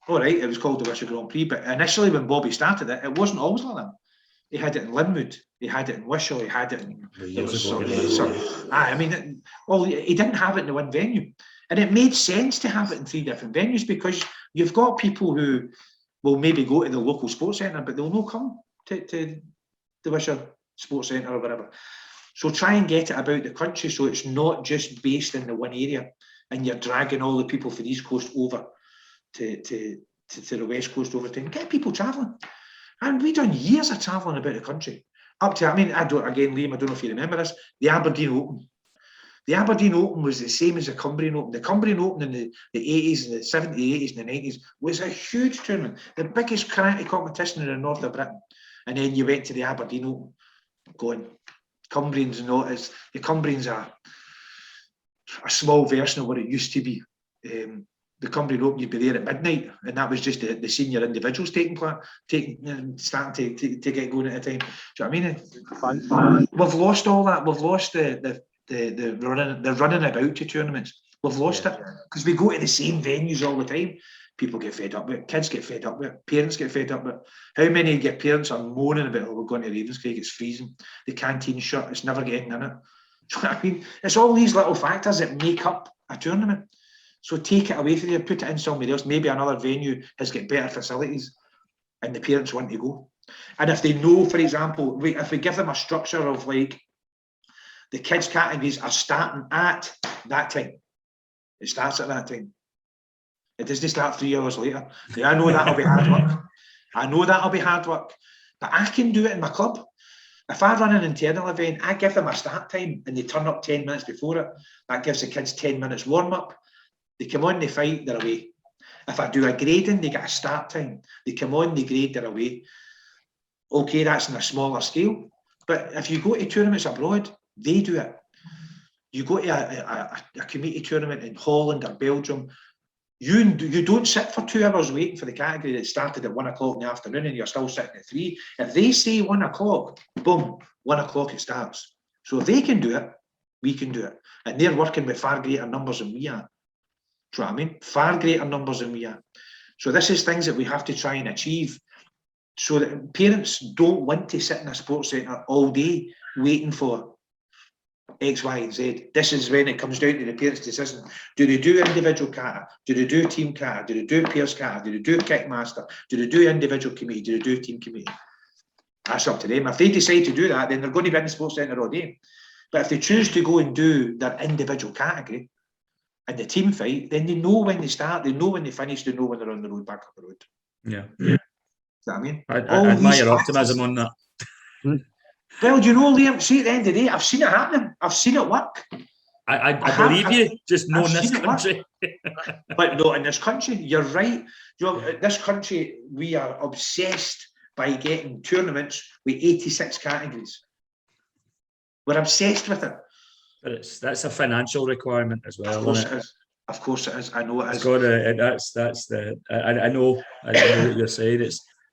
All right, it was called the Wisher Grand Prix, but initially when Bobby started it, it wasn't always like that. He had it in Linwood, he had it in Wisher, he had it in... he didn't have it in the one venue. And it made sense to have it in 3 different venues, because you've got people who will maybe go to the local sports centre, but they'll not come to the Wisher Sports Centre or whatever. So try and get it about the country, so it's not just based in the one area and you're dragging all the people from the East Coast over to the West Coast over time. Get people travelling. And we've done years of travelling about the country. Up to, Liam, I don't know if you remember this, the Aberdeen Open. The Aberdeen Open was the same as the Cumbrian Open. The Cumbrian Open in the 80s, and the 70s, 80s and the 90s was a huge tournament, the biggest karate competition in the north of Britain. And then you went to the Aberdeen Open, going, Cumbrians the Cumbrians are a small version of what it used to be. The Cumbrian Open, you'd be there at midnight, and that was just the senior individuals starting to get going at the time. Do you know what I mean? We've lost all that. We've lost the running about to tournaments. We've lost it because we go to the same venues all the time. People get fed up with it. Kids get fed up with it. Parents get fed up with it. How many of your parents are moaning about, we're going to Ravenscraig, it's freezing, the canteen shut, it's never getting in it. Do you know what I mean? It's all these little factors that make up a tournament. So take it away from you, put it in somewhere else. Maybe another venue has got better facilities and the parents want to go. And if they know, for example, if we give them a structure of like, the kids categories are starting at that time. It starts at that time. It doesn't start 3 hours later. I know that'll be hard work. But I can do it in my club. If I run an internal event, I give them a start time and they turn up 10 minutes before it. That gives the kids 10 minutes warm up. They come on, they fight, they're away. If I do a grading, they get a start time. They come on, they grade, they're away. Okay, that's on a smaller scale. But if you go to tournaments abroad, they do it. You go to a community tournament in Holland or Belgium, you don't sit for 2 hours waiting for the category that started at 1 o'clock in the afternoon and you're still sitting at 3. If they say 1 o'clock, boom, 1 o'clock it starts. So if they can do it, we can do it. And they're working with far greater numbers than we are. Do you know what I mean? Far greater numbers than we are. So this is things that we have to try and achieve, so that parents don't want to sit in a sports centre all day waiting for X, Y, and Z. This is when it comes down to the parents' decision. Do they do individual kata? Do they do team kata? Do they do pairs kata? Do they do kickmaster? Do they do individual committee? Do they do team committee? That's up to them. If they decide to do that, then they're going to be in the sports centre all day. But if they choose to go and do their individual category, and the team fight, then they know when they start, they know when they finish, they know when they're on the road back up the road. Yeah. You know what I mean? I admire your optimism on that. Well, do you know, Liam, see, at the end of the day, I've seen it happening. I've seen it work. I believe you, just know in this country. But no, in this country, you're right. You know, in this country, we are obsessed by getting tournaments with 86 categories. We're obsessed with it. But that's a financial requirement as well. Of course it is. Of course it is. I know it is. I know what you're saying.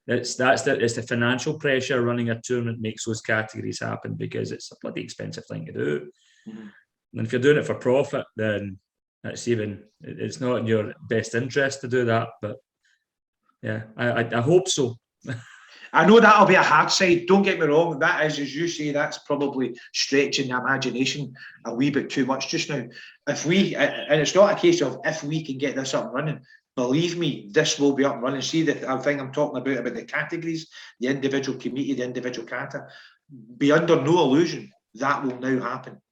It's the financial pressure running a tournament makes those categories happen, because it's a bloody expensive thing to do. Mm-hmm. And if you're doing it for profit, then it's not in your best interest to do that. But yeah, I hope so. I know that'll be a hard side. Don't get me wrong. That is, as you say, that's probably stretching the imagination a wee bit too much just now. If we, and it's not a case of if we can get this up and running, believe me, this will be up and running. See, the thing I'm talking about the categories, the individual committee, the individual kata, be under no illusion, that will now happen.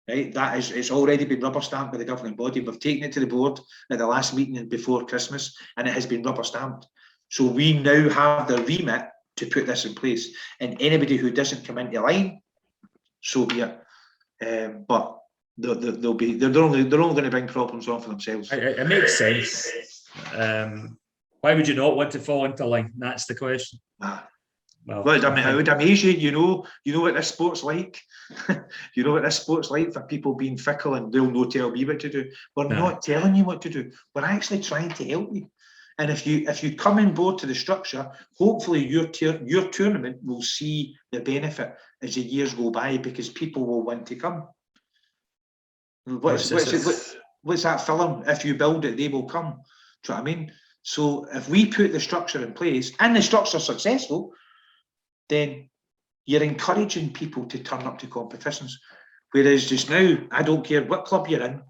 Right? That is, it's already been rubber stamped by the governing body. We've taken it to the board at the last meeting before Christmas, and it has been rubber stamped. So we now have the remit to put this in place, and anybody who doesn't come into line, so be it. But they're only going to bring problems on for themselves. It makes sense. Why would you not want to fall into line? That's the question. Well, it would amaze you. You know what this sport's like. You know what this sport's like for people being fickle, and they'll not tell me what to do. We're not telling you what to do. We're actually trying to help you. And if you come on board to the structure, hopefully your tournament will see the benefit as the years go by, because people will want to come. What's that film? If you build it, they will come. Do you know what I mean? So if we put the structure in place and the structure is successful, then you're encouraging people to turn up to competitions. Whereas just now, I don't care what club you're in,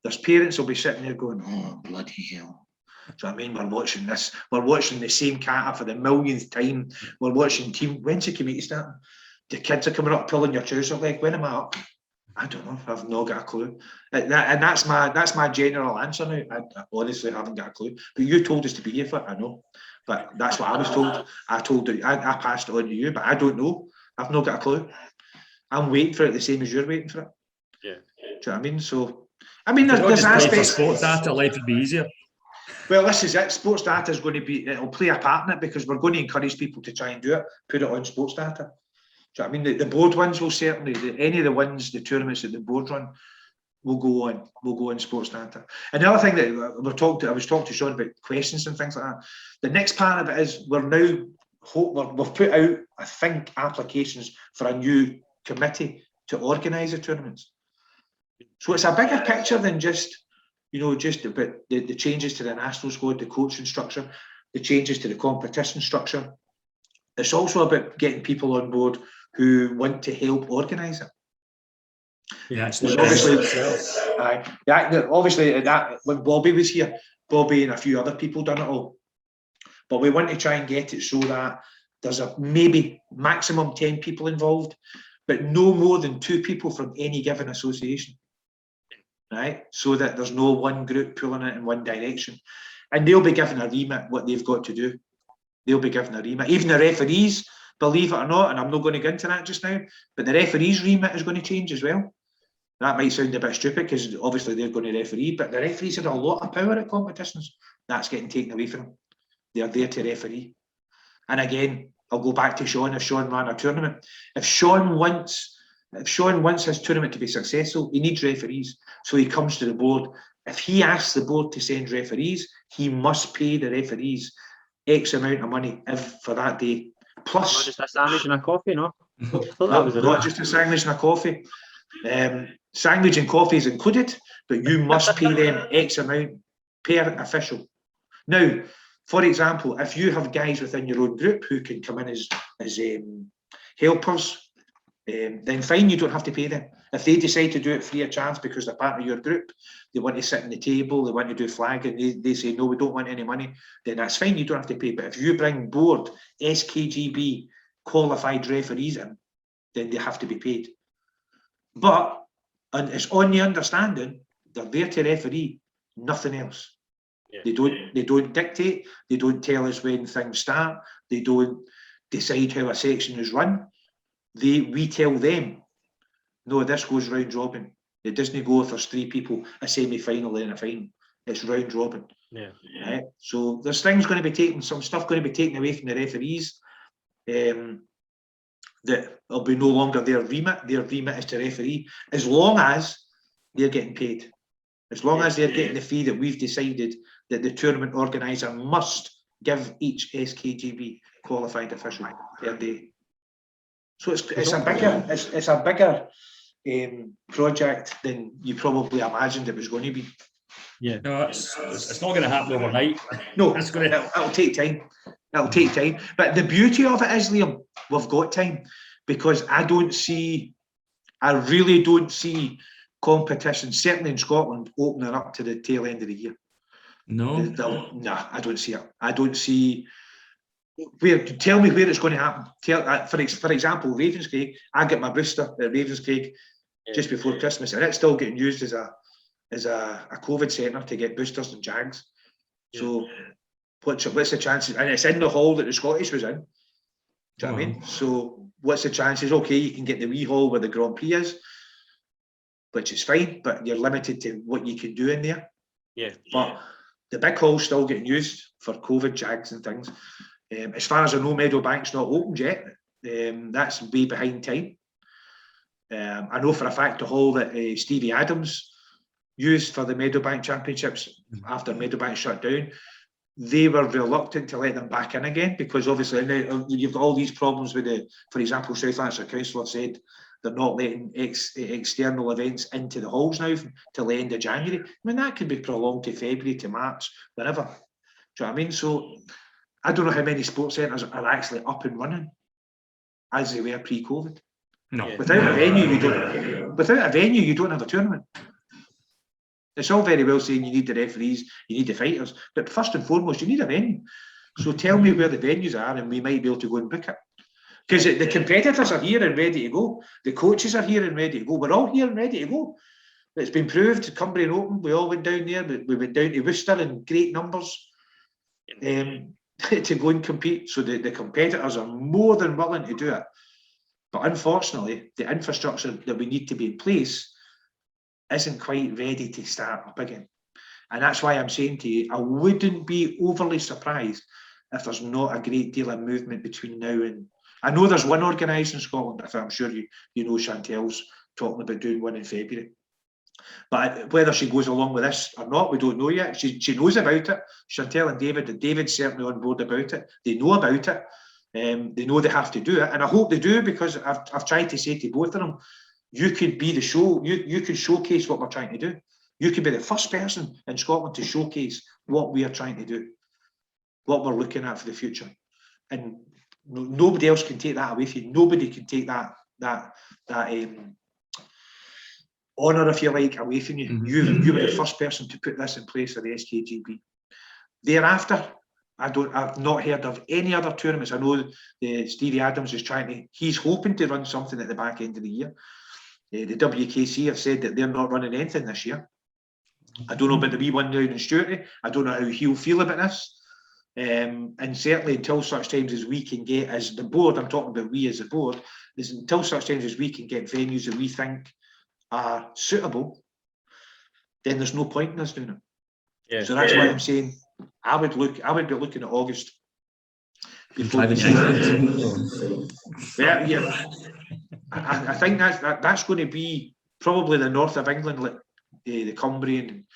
there's parents will be sitting there going, oh, bloody hell. So I mean, we're watching this. We're watching the same kata for the millionth time. We're watching team. When's the committee starting? The kids are coming up pulling your trouser leg. When am I up? I don't know. I've not got a clue. And that's my general answer now. I honestly haven't got a clue. But you told us to be here for it. I know. But that's what I was told. I passed it on to you, but I don't know. I've not got a clue. I'm waiting for it the same as you're waiting for it. Yeah. Do you know what I mean? So, I mean, there's aspects. Sports data, life would be easier. Well, this is it. Sports data is going to be, it'll play a part in it, because we're going to encourage people to try and do it, put it on sports data. Do you know what I mean? The board ones will certainly, any of the ones, the tournaments that the board run, will go on sports data. And the other thing that I was talking to Sean about questions and things like that. The next part of it is we've put out, I think, applications for a new committee to organise the tournaments. So it's a bigger picture than just about the changes to the national squad, the coaching structure, the changes to the competition structure. It's also about getting people on board who want to help organise it. Yeah, obviously, when Bobby was here, Bobby and a few other people done it all. But we want to try and get it so that there's a maybe maximum 10 people involved, but no more than 2 people from any given association. Right, so that there's no one group pulling it in one direction, and they'll be given a remit what they've got to do. They'll be given a remit. Even the referees, believe it or not, and I'm not going to get into that just now, but the referees' remit is going to change as well. That might sound a bit stupid, because obviously they're going to referee, but the referees have a lot of power at competitions. That's getting taken away from them. They're there to referee. And again, I'll go back to Sean. If Sean ran a tournament, if Sean wants his tournament to be successful, he needs referees. So he comes to the board. If he asks the board to send referees, he must pay the referees X amount of money for that day. Plus, not just a sandwich and a coffee, no? Not just a sandwich and a coffee. Sandwich and coffee is included, but you must pay them X amount per official. Now, for example, if you have guys within your own group who can come in as helpers, then fine, you don't have to pay them. If they decide to do it free of charge because they're part of your group, they want to sit on the table, they want to do flagging, they say, no, we don't want any money, then that's fine, you don't have to pay. But if you bring board SKGB qualified referees in, then they have to be paid. But, and it's on the understanding They're there to referee, nothing else. Yeah. They don't dictate. They don't tell us when things start. They don't decide how a section is run. We tell them, no, this goes round robin. It doesn't go if there's 3 people, a semi-final and a final. It's round robin. Yeah. Right? So there's things going to be taken, some stuff going to be taken away from the referees. That will be no longer their remit. Their remit is to referee, as long as they're getting paid. As long as they're getting the fee that we've decided that the tournament organiser must give each SKGB qualified official per day. So it's a bigger project than you probably imagined it was going to be. Yeah, no, it's not going to happen overnight. No, it'll take time. It'll take time. But the beauty of it is, Liam, we've got time, because I really don't see competition, certainly in Scotland, opening up to the tail end of the year. No, I don't see it. I don't see where. Tell me where it's going to happen. For example, Ravenscraig. I get my booster at Ravenscraig just before Christmas, and it's still getting used as a COVID centre to get boosters and jags. So what's the chances? And it's in the hall that the Scottish was in. Do you know what I mean? So what's the chances? Okay, you can get the wee hall where the Grand Prix is, which is fine, but you're limited to what you can do in there. Yeah. But the big hall's still getting used for COVID jags and things. As far as I know, Meadowbank's not opened yet. That's way behind time. I know for a fact the hall that Stevie Adams used for the Meadowbank Championships after Meadowbank shut down, they were reluctant to let them back in again, because obviously now you've got all these problems with for example, South Lanarkshire Council have said they're not letting external events into the halls now till the end of January. I mean, that could be prolonged to February, to March, whenever. Do you know what I mean? So I don't know how many sports centres are actually up and running as they were pre-COVID. no. Without a venue, you don't have a tournament. It's all very well saying you need the referees, you need the fighters, but first and foremost, you need a venue. So tell me where the venues are, and we might be able to go and book it. Because the competitors are here and ready to go. The coaches are here and ready to go. We're all here and ready to go. It's been proved. Cumbrian Open, we all went down there. We went down to Worcester in great numbers to go and compete. So the competitors are more than willing to do it. But unfortunately, the infrastructure that we need to be in place isn't quite ready to start up again. And that's why I'm saying to you, I wouldn't be overly surprised if there's not a great deal of movement between now and... I know there's one organised in Scotland. I'm sure you know Chantel's talking about doing one in February. But whether she goes along with this or not, we don't know yet. She knows about it. Chantel and David's certainly on board about it. They know about it. They know they have to do it. And I hope they do, because I've tried to say to both of them, you could be the show. You could showcase what we're trying to do. You could be the first person in Scotland to showcase what we are trying to do, what we're looking at for the future. And nobody else can take that away from you. Nobody can take that honour, if you like, away from you. You were the first person to put this in place for the SKGB. Thereafter, I've not heard of any other tournaments. I know Stevie Adams is he's hoping to run something at the back end of the year. The WKC have said that they're not running anything this year. I don't know about the wee one down in Stuarty. I don't know how he'll feel about this. And certainly until such times as we can get, as the board, I'm talking about we as the board, is until such times as we can get venues that we think are suitable, then there's no point in us doing it. Yeah. So that's why I'm saying I would be looking at August. Before I think that's going to be probably the north of England, like the Cumbrian,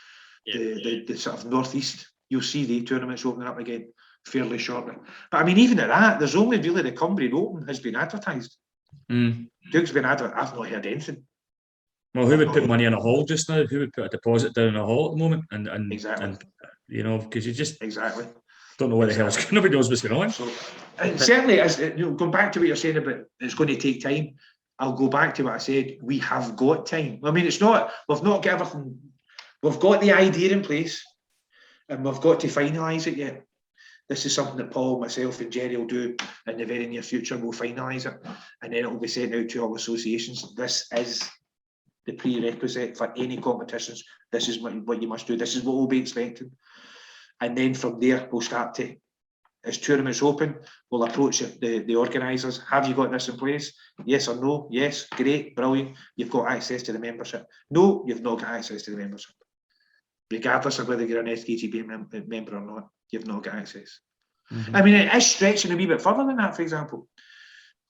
the sort of northeast. You'll see the tournaments opening up again fairly shortly. But I mean, even at that, there's only really the Cumbrian Open has been advertised. Duke's been advertised. I've not heard anything. Well, who would put money in a hall just now? Who would put a deposit down in a hall at the moment? And exactly. And, you know, because you just exactly don't know what the hell's nobody knows what's going on. So certainly, as going back to what you're saying about it's going to take time, I'll go back to what I said. We have got time. I mean, it's not. We've not got everything. We've got the idea in place, and we've got to finalise it yet. This is something that Paul, myself, and Jerry will do in the very near future. We'll finalise it, and then it will be sent out to all associations. This is the prerequisite for any competitions. This is what you must do. This is what will be expected. And then from there, we'll start to, as tournaments open, we'll approach the organisers. Have you got this in place? Yes or no? Yes, great, brilliant. You've got access to the membership. No, you've not got access to the membership. Regardless of whether you're an SKGB member or not, you've not got access. I mean, it is stretching a wee bit further than that, for example.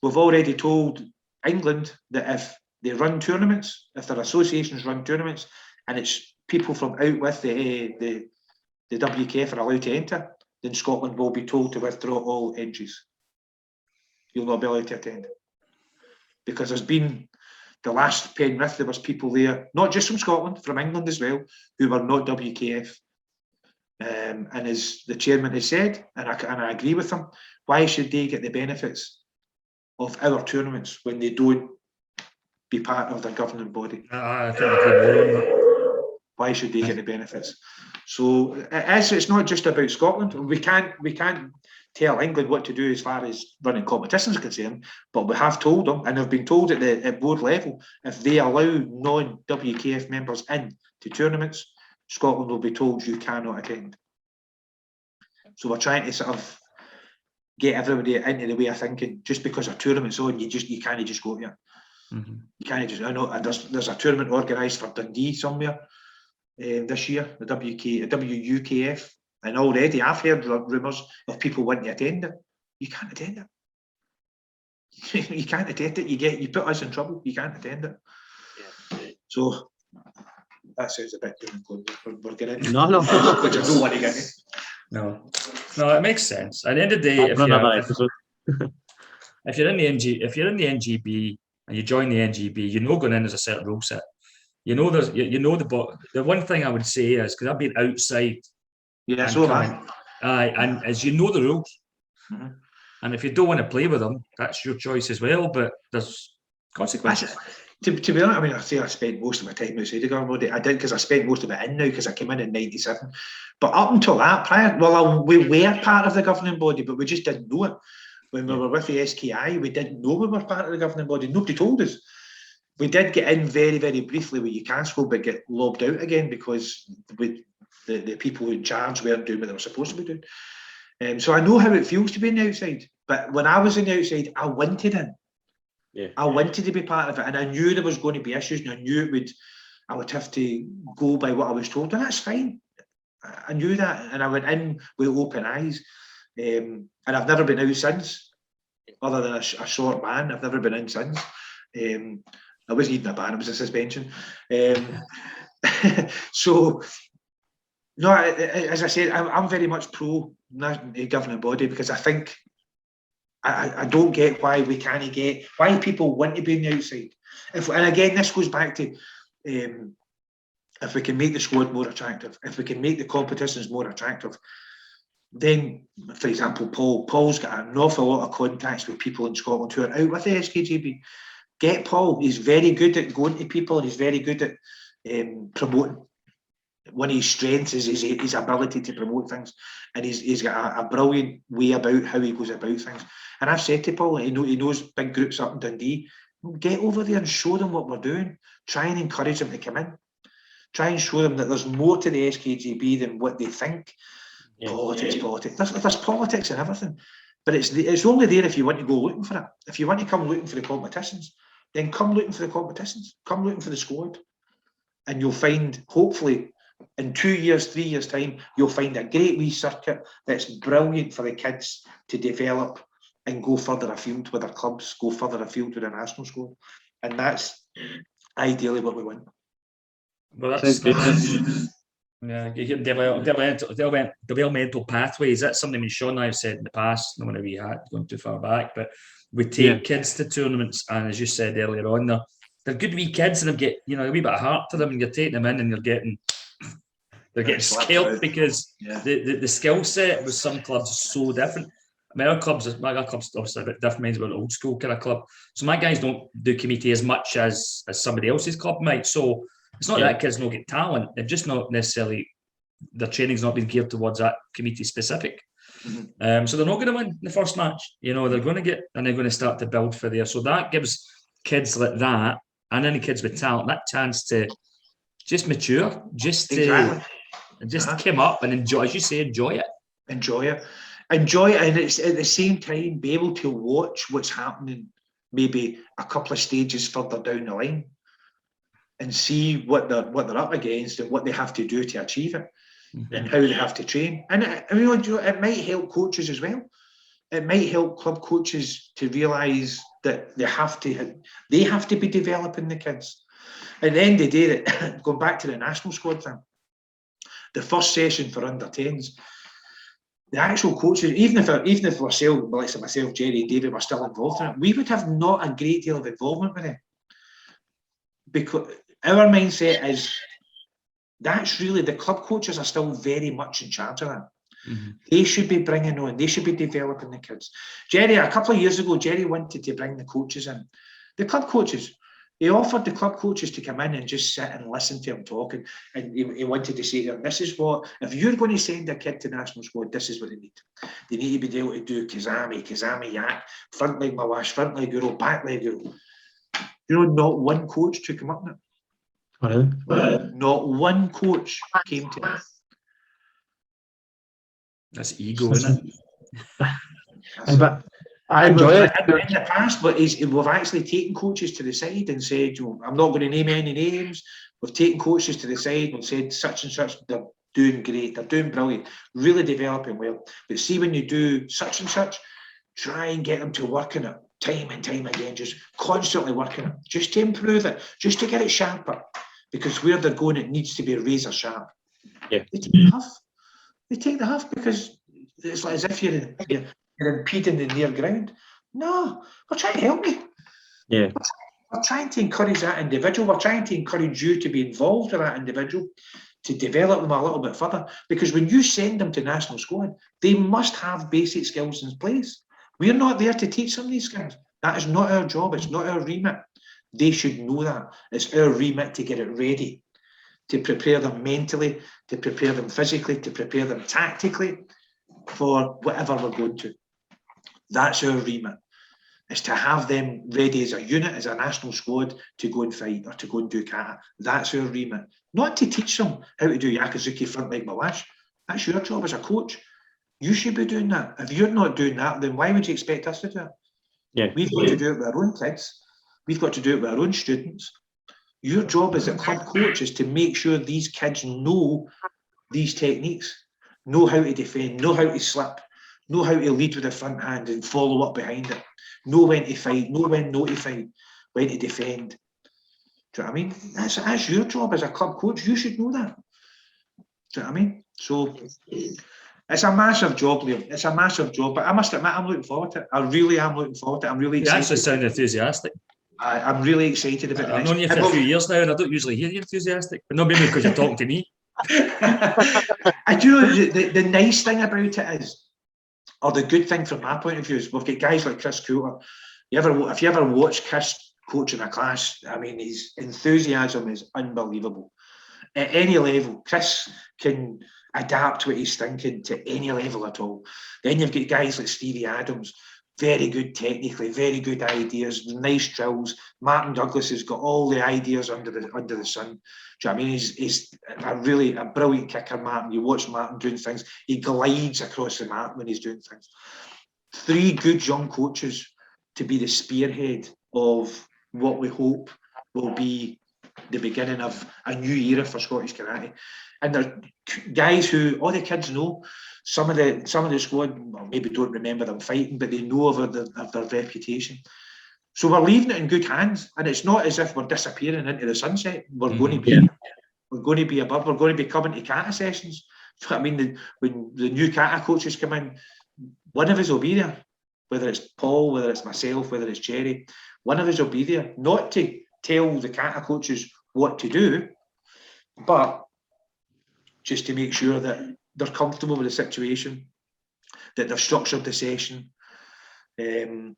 We've already told England that if they run tournaments, if their associations run tournaments, and it's people from out with the WKF are allowed to enter, then Scotland will be told to withdraw all entries. You'll not be allowed to attend. Because there's been, the last Penrith, there was people there, not just from Scotland, from England as well, who were not WKF. And as the chairman has said, and I agree with him, why should they get the benefits of our tournaments when they don't be part of the governing body? I think I agree more on that. Why should they get the benefits? So it's not just about Scotland. We can't tell England what to do as far as running competitions are concerned, but we have told them, and have been told at board level, if they allow non-WKF members in to tournaments, Scotland will be told you cannot attend. So we're trying to sort of get everybody into the way of thinking. Just because a tournament's on, you can't just go there. You can't just. I know there's a tournament organised for Dundee somewhere this year, the WUKF, and already I've heard rumours of people wanting to attend it. You can't attend it. You can't attend it. You put us in trouble. You can't attend it. Yeah. So that sounds a bit doom and gloom. We're getting into No. which I don't want to get into. No, it makes sense. At the end of the day, if you're in the NGB and you join the NGB, you know going in there's a certain rule set. You know the one thing I would say is, because I've been outside. Yeah, so have I. And as you know the rules, and if you don't want to play with them, that's your choice as well. But there's consequences. To be honest, I mean, I say I spent most of my time outside the governing body. I did, because I spent most of it in now, because I came in '97. But up until that, we were part of the governing body, but we just didn't know it. When we were with the SKI, we didn't know we were part of the governing body. Nobody told us. We did get in very, very briefly with UCASCO, but get lobbed out again because the people in charge weren't doing what they were supposed to be doing. So I know how it feels to be on the outside. But when I was on the outside, I wanted in. Yeah. I wanted to be part of it, and I knew there was going to be issues, and I knew I would have to go by what I was told, and that's fine. I knew that, and I went in with open eyes, and I've never been out since, other than a short ban. I've never been in since. I wasn't even a ban; it was a suspension. So, no, as I said, I'm very much pro governing body, because I think. I don't get why we can't get, why people want to be on the outside. And again, this goes back to if we can make the squad more attractive, if we can make the competitions more attractive, then, for example, Paul's got an awful lot of contacts with people in Scotland who are out with the SKGB. Get Paul. He's very good at going to people, and he's very good at promoting. One of his strengths is his ability to promote things, and he's got a brilliant way about how he goes about things. And I've said to Paul, he knows big groups up in Dundee, get over there and show them what we're doing. Try and encourage them to come in. Try and show them that there's more to the SKGB than what they think. Yeah, politics. There's politics and everything, but it's only there if you want to go looking for it. If you want to come looking for the competitions, then come looking for the competitions. Come looking for the squad, and you'll find, hopefully, in 2 years, 3 years' time, you'll find a great wee circuit that's brilliant for the kids to develop and go further afield with their clubs, go further afield with their national squad. And that's ideally what we want. Well, that's yeah, you get developmental pathways. That's something Sean and I have said in the past, not when we had going too far back, but we take kids to tournaments, and as you said earlier on, they're good wee kids, and they've got a wee bit of heart to them, and you're taking them in, and they're getting scaled because the skill set with some clubs is so different. I mean, my club's obviously a bit different. Mine's about an old school kind of club. So my guys don't do committee as much as somebody else's club might. So it's not that kids don't get talent. They've just not necessarily, their training's not been geared towards that committee specific. So they're not going to win the first match. They're going to get, and they're going to start to build for there. So that gives kids like that and any kids with talent that chance to just mature, just come up and enjoy, as you say, enjoy it. Enjoy it, and it's at the same time be able to watch what's happening maybe a couple of stages further down the line and see what they're up against and what they have to do to achieve it, and how they have to train. And it might help coaches as well. It might help club coaches to realise that they have to be developing the kids. At the end of the day, going back to the national squad thing, the first session for under-10s, the actual coaches, even if myself, Jerry, David were still involved in it, we would have not a great deal of involvement with it, because our mindset is that's really, the club coaches are still very much in charge of that. They should be bringing on, they should be developing the kids. Jerry, a couple of years ago, Jerry wanted to bring the coaches in, the club coaches. He offered the club coaches to come in and just sit and listen to him talking, and he wanted to say to them, this is what, if you're going to send a kid to national squad, this is what they need. They need to be able to do Kazami, yak, front leg mawash, front leg guru, back leg guru. Not one coach took him up on it. Really? Not one coach came to him. That's ego, isn't it? But I enjoy it. In the past, but we've actually taken coaches to the side and said, I'm not going to name any names. We've taken coaches to the side and said, such and such, they're doing great, they're doing brilliant, really developing well. But see, when you do such and such, try and get them to work on it time and time again, just constantly working it, just to improve it, just to get it sharper. Because where they're going, it needs to be razor sharp. Yeah. They take the huff. They take the huff because it's like as if you're impeding in their ground. No, we're trying to help you. Yeah. We're trying to encourage that individual. We're trying to encourage you to be involved with that individual, to develop them a little bit further. Because when you send them to national squad, they must have basic skills in place. We're not there to teach them these skills. That is not our job. It's not our remit. They should know that. It's our remit to get it ready, to prepare them mentally, to prepare them physically, to prepare them tactically for whatever we're going to. That's our remit. Is to have them ready as a unit, as a national squad, to go and fight or to go and do kata. That's our remit. Not to teach them how to do yakizuki front leg mawash. That's your job as a coach. You should be doing that. If you're not doing that, then why would you expect us to do it? Yeah. We've got to do it with our own kids. We've got to do it with our own students. Your job as a club coach is to make sure these kids know these techniques, know how to defend, know how to slip, know how to lead with the front hand and follow up behind it, know when to fight, know when not to fight, when to defend. Do you know what I mean? That's your job as a club coach. You should know that. Do you know what I mean? So it's a massive job, Liam. It's a massive job, but I must admit, I'm looking forward to it. I really am looking forward to it. I'm really excited. You actually sound enthusiastic. I'm really excited about it. I've known you for a few years now, and I don't usually hear you enthusiastic, but not maybe because you're talking to me. I do. The nice thing about it is, or the good thing from my point of view, is we've got guys like Chris Coulter. If you ever watch Chris coaching a class, I mean, his enthusiasm is unbelievable. At any level, Chris can adapt what he's thinking to any level at all. Then you've got guys like Stevie Adams, very good technically, very good ideas, nice drills. Martin Douglas has got all the ideas under the sun. Do you know what I mean? He's a brilliant kicker, Martin. You watch Martin doing things, he glides across the map when he's doing things. 3 good young coaches to be the spearhead of what we hope will be the beginning of a new era for Scottish karate. And they're guys who all the kids know. Some of the squad maybe don't remember them fighting, but they know of their reputation. So we're leaving it in good hands, and it's not as if we're disappearing into the sunset. We're going to be above. We're going to be coming to kata sessions. I mean, when the new kata coaches come in, one of us will be there. Whether it's Paul, whether it's myself, whether it's Jerry, one of us will be there, not to tell the kata coaches what to do, but just to make sure that they're comfortable with the situation, that they've structured the session, and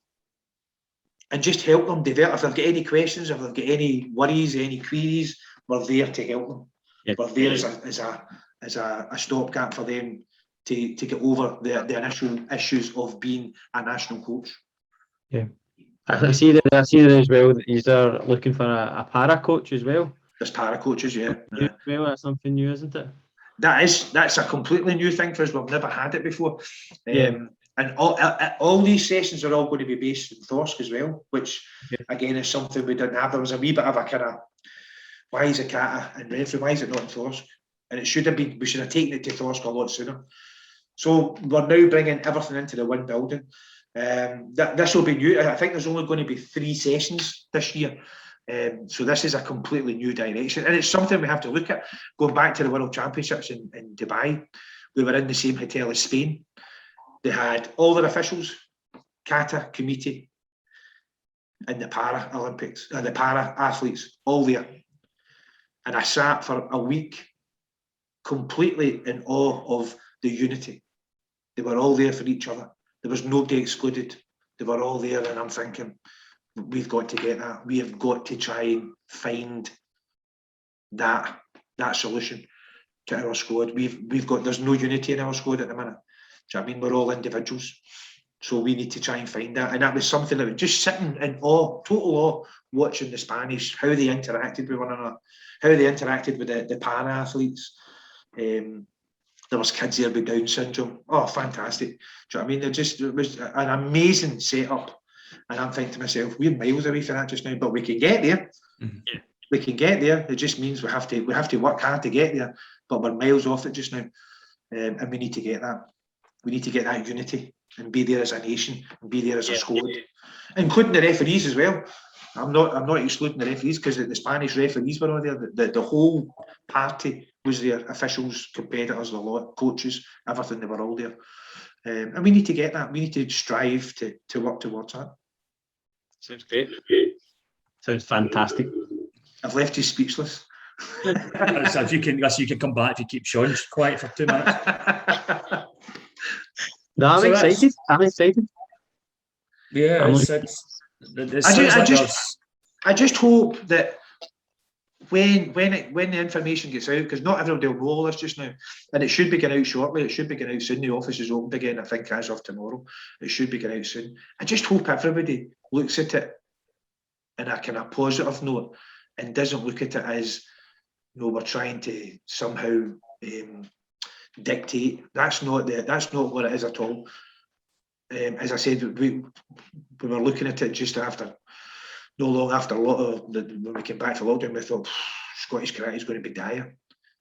just help them develop. If they've got any questions, if they've got any worries, any queries, we're there to help them. Yeah. We're there as a stopgap for them to get over the initial issues of being a national coach. Yeah. I see there as well that he's looking for a para coach as well. There's para coaches, yeah. Well, that's something new, isn't it? That's a completely new thing for us. We've never had it before. Yeah. And all these sessions are all going to be based in Thorsk as well, which again is something we didn't have. There was a wee bit of a kind of, why is Akata and Renfrew, why is it not in Thorsk? And it should have been, we should have taken it to Thorsk a lot sooner. So we're now bringing everything into the one building. This will be new. I think there's only going to be 3 sessions this year. So this is a completely new direction, and it's something we have to look at. Going back to the World Championships in Dubai, we were in the same hotel as Spain. They had all their officials, kata, committee, and the para Olympics, the para athletes, all there. And I sat for a week completely in awe of the unity. They were all there for each other. There was nobody excluded. They were all there, and I'm thinking, we've got to get that. We have got to try and find that solution to our squad. There's no unity in our squad at the minute. Do you know what I mean? We're all individuals. So we need to try and find that. And that was something that was just sitting in awe, total awe, watching the Spanish, how they interacted with one another, how they interacted with the para athletes. There was kids there with Down syndrome. Oh, fantastic. Do you know what I mean? It was an amazing setup. And I'm thinking to myself, we're miles away from that just now, but we can get there. Mm-hmm. Yeah. We can get there. It just means we have to work hard to get there, but we're miles off it just now. And we need to get that. We need to get that unity and be there as a nation and be there as a squad, including the referees as well. I'm not excluding the referees, because the Spanish referees were all there. The whole party was there. Officials, competitors, the lot, coaches, everything. They were all there. And we need to get that. We need to strive to work towards that. Sounds great. Sounds fantastic. I've left you speechless. So if you can come back if you keep Sean quiet for 2 minutes. No, I'm excited. I'm excited. Yeah, I just hope that when the information gets out, because not everybody will know all this just now, and it should be getting out shortly. It should be getting out soon. The office is opened again, I think, as of tomorrow. It should be getting out soon. I just hope everybody looks at it in a kind of positive note and doesn't look at it as, we're trying to somehow dictate. That's not what it is at all. As I said, we were looking at it just after, no long after when we came back from lockdown, we thought Scottish karate is going to be dire.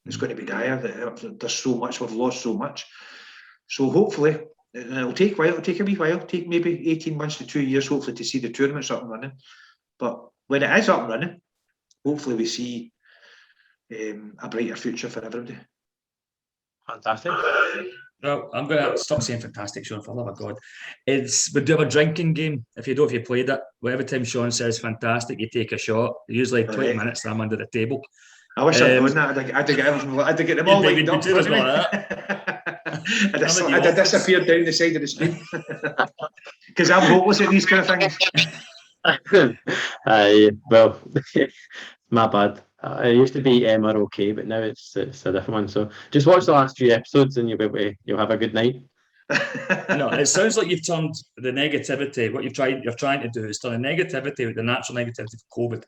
It's going to be dire. There's so much, we've lost so much. So hopefully, and it'll take a wee while, take maybe 18 months to 2 years, hopefully, to see the tournaments up and running. But when it is up and running, hopefully we see a brighter future for everybody. Fantastic. Well, I'm going to stop saying fantastic, Sean, for the love of God. We do have a drinking game. If you played it, every time Sean says fantastic, you take a shot. Usually 20 minutes, I'm under the table. I wish I'd done that. I'd get them all lined up. I'd disappear down the side of the screen. Because I'm hopeless at these kind of things. Well, my bad. It used to be MROK, but now it's a different one. So just watch the last few episodes and you'll have a good night. No, it sounds like you've turned the negativity. What you're trying to do is turn the negativity, the natural negativity of COVID.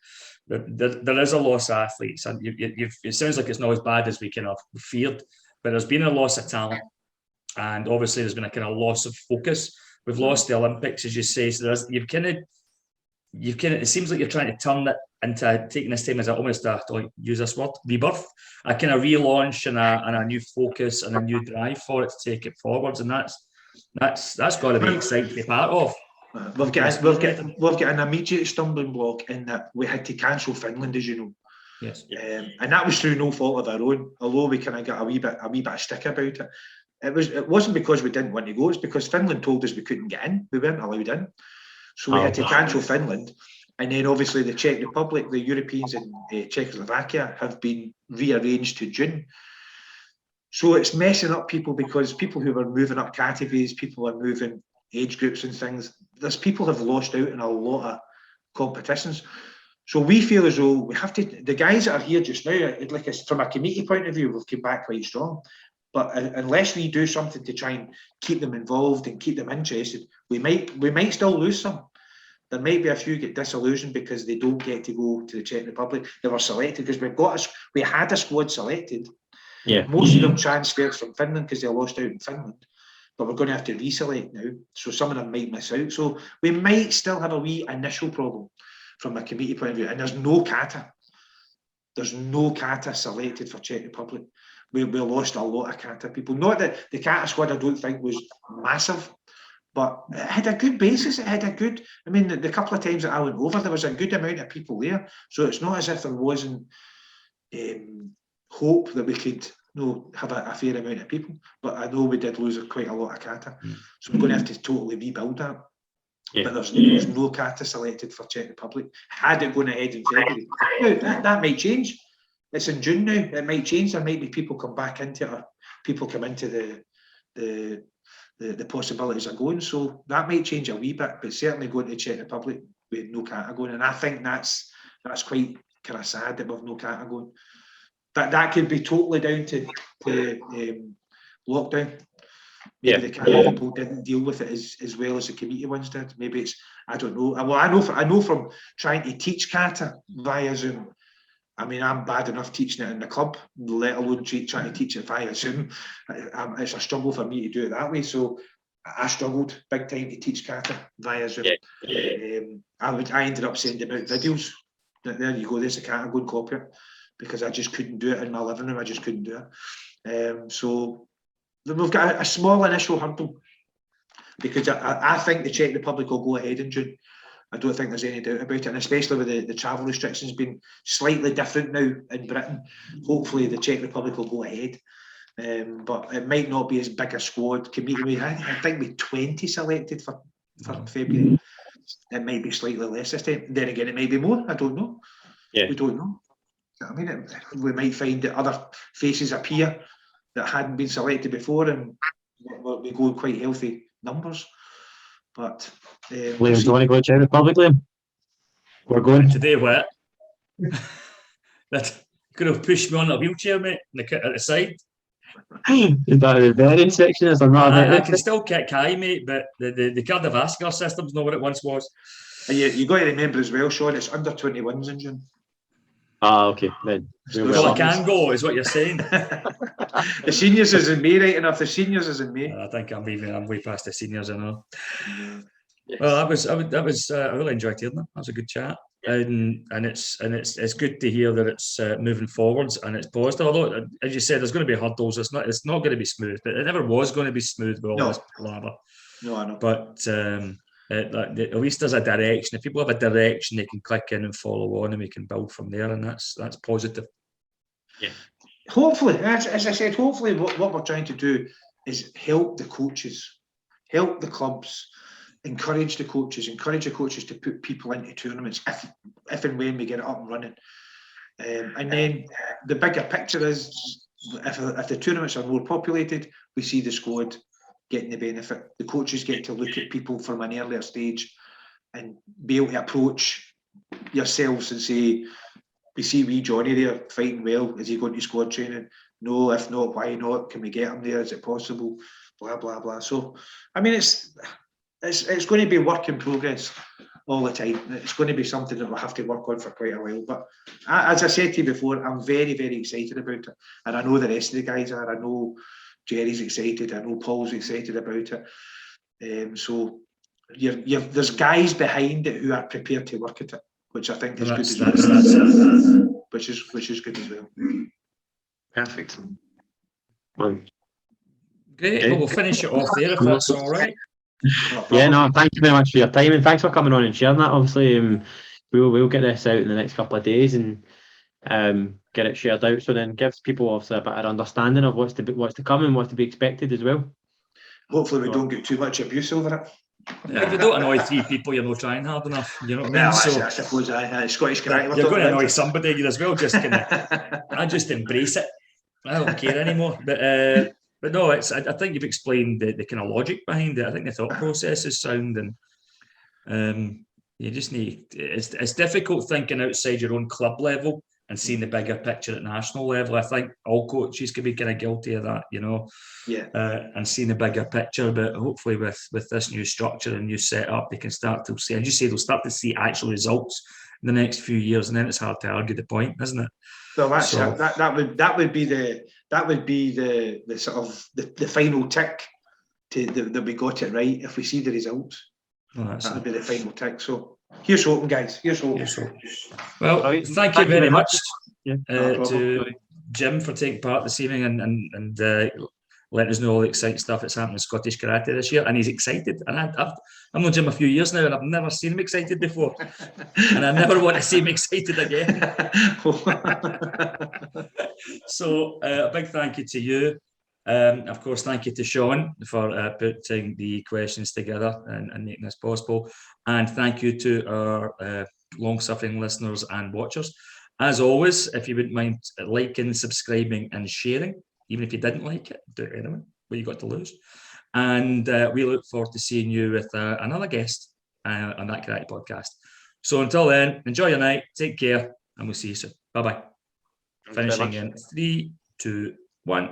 There is a loss of athletes, and it sounds like it's not as bad as we kind of feared. But there's been a loss of talent, and obviously there's been a kind of loss of focus. We've lost the Olympics, as you say. So it seems like you're trying to turn it into taking this time as almost use this word, rebirth, a kind of relaunch and a new focus and a new drive for it to take it forwards, and that's got to be exciting to be part of. We've got an immediate stumbling block in that we had to cancel Finland, as you know. Yes. And that was through no fault of our own, although we kind of got a wee bit of stick about it. It wasn't because we didn't want to go, it's because Finland told us we couldn't get in. We weren't allowed in. So we had to cancel Finland. And then obviously the Czech Republic, the Europeans in Czechoslovakia have been rearranged to June. So it's messing up people, because people who were moving up categories, people are moving age groups and things. There's people have lost out in a lot of competitions. So we feel as though we have to, the guys that are here just now, from a committee point of view, we've come back quite strong. But unless we do something to try and keep them involved and keep them interested, we might still lose some. there might be a few get disillusioned because they don't get to go to the Czech Republic. They were selected because we had a squad selected. Yeah. Most of them transferred from Finland because they lost out in Finland. But we're going to have to reselect now. So some of them might miss out. So we might still have a wee initial problem from a committee point of view. And there's no kata. There's no kata selected for Czech Republic. We lost a lot of kata people. Not that the kata squad I don't think was massive, but it had a good basis. It had a good, I mean, the couple of times that I went over, there was a good amount of people there. So it's not as if there wasn't hope that we could have a fair amount of people. But I know we did lose quite a lot of kata. So we're going to have to totally rebuild that. Yeah. But there's no kata selected for Czech Republic. Had it going ahead in February. Now, that might change. It's in June now. It might change. There might be people come back into it, or people come into the possibilities of going. So that might change a wee bit, but certainly going to Czech Republic with no kata going. And I think that's quite kind of sad that we've no kata going. That could be totally down to lockdown. Maybe the kata people didn't deal with it as well as the committee ones did. Maybe it's, I don't know. Well, I know from trying to teach kata via Zoom. I mean, I'm bad enough teaching it in the club, let alone trying to teach it via Zoom. It's a struggle for me to do it that way. So I struggled big time to teach kata via Zoom. I ended up sending out videos. There you go, there's a kata, go and copy it. Because I just couldn't do it in my living room. I just couldn't do it. So we've got a small initial hurdle because I think the Czech Republic will go ahead in June. I don't think there's any doubt about it, and especially with the travel restrictions being slightly different now in Britain. Hopefully the Czech Republic will go ahead, but it might not be as big a squad. Committee, I think we 20 selected for February. It might be slightly less this time. Then again, it might be more. I don't know. Yeah. We don't know. I mean, we might find that other faces appear that hadn't been selected before, and we go in quite healthy numbers. But Liam, do you want to go to Czech Republic, Liam? We're going today. What? That could have pushed me on a wheelchair, mate, at the side. Is that a vetting section? Is there not I can still kick high, mate, but the cardiovascular system's not what it once was. And you got to remember as well, Sean, it's under 21s in June. Ah, okay. Then well, I can go, is what you're saying. The seniors is in May, right enough. The seniors is in May. I think I'm way past the seniors, I know. Yes. Well, I really enjoyed hearing that. That was a good chat, and it's good to hear that it's moving forwards and it's positive. Although, as you said, there's going to be hurdles. It's not going to be smooth. It never was going to be smooth with all this palaver. No, I know. But at least there's a direction. If people have a direction, they can click in and follow on, and we can build from there, and that's positive. Yeah. Hopefully, as I said, hopefully what we're trying to do is help the coaches, help the clubs, encourage the coaches to put people into tournaments if and when we get it up and running. And then the bigger picture is if the tournaments are more populated, we see the squad getting the benefit. The coaches get to look at people from an earlier stage and be able to approach yourselves and say, we see wee Johnny there fighting well. Is he going to squad training? No, if not, why not? Can we get him there? Is it possible? Blah, blah, blah. So, I mean, it's going to be work in progress all the time. It's going to be something that we'll have to work on for quite a while. But as I said to you before, I'm very, very excited about it. And I know the rest of the guys are. I know Jerry's excited. I know Paul's excited about it. So there's guys behind it who are prepared to work at it, which I think is good as well. Which is good as well. Perfect. Great. Well, we'll finish it off there if that's all right. Yeah, no, thank you very much for your time and thanks for coming on and sharing that. Obviously, we'll get this out in the next couple of days and get it shared out, so then gives people obviously a better understanding of what's to come and what's to be expected as well. Hopefully, we don't get too much abuse over it. Yeah, if you don't annoy 3 people, you're not trying hard enough. You know what I mean? Yeah, so I suppose Scottish karate. You're going to annoy somebody here as well. I just embrace it. I don't care anymore. But no, I think you've explained the kind of logic behind it. I think the thought process is sound, and you just need. It's difficult thinking outside your own club level and seeing the bigger picture at national level. I think all coaches could be kind of guilty of that, and seeing the bigger picture. But hopefully with this new structure and new setup, they can start to see, as you say, they'll start to see actual results in the next few years, and then it's hard to argue the point, isn't it? Well, that would be the sort of the final tick that we got it right if we see the results. That would be the final tick. So here's hoping, guys. Here's hoping. Well, thank you very much to Jim for taking part this evening and letting us know all the exciting stuff that's happening in Scottish karate this year. And he's excited. And I've known Jim a few years now, and I've never seen him excited before. And I never want to see him excited again. So a big thank you to you. Of course, thank you to Sean for putting the questions together and making this possible. And thank you to our long-suffering listeners and watchers. As always, if you wouldn't mind liking, subscribing and sharing, even if you didn't like it, do it anyway. What you got to lose? And we look forward to seeing you with another guest on That Karate Podcast. So until then, enjoy your night, take care, and we'll see you soon. Bye-bye. Finishing in 3, 2, 1.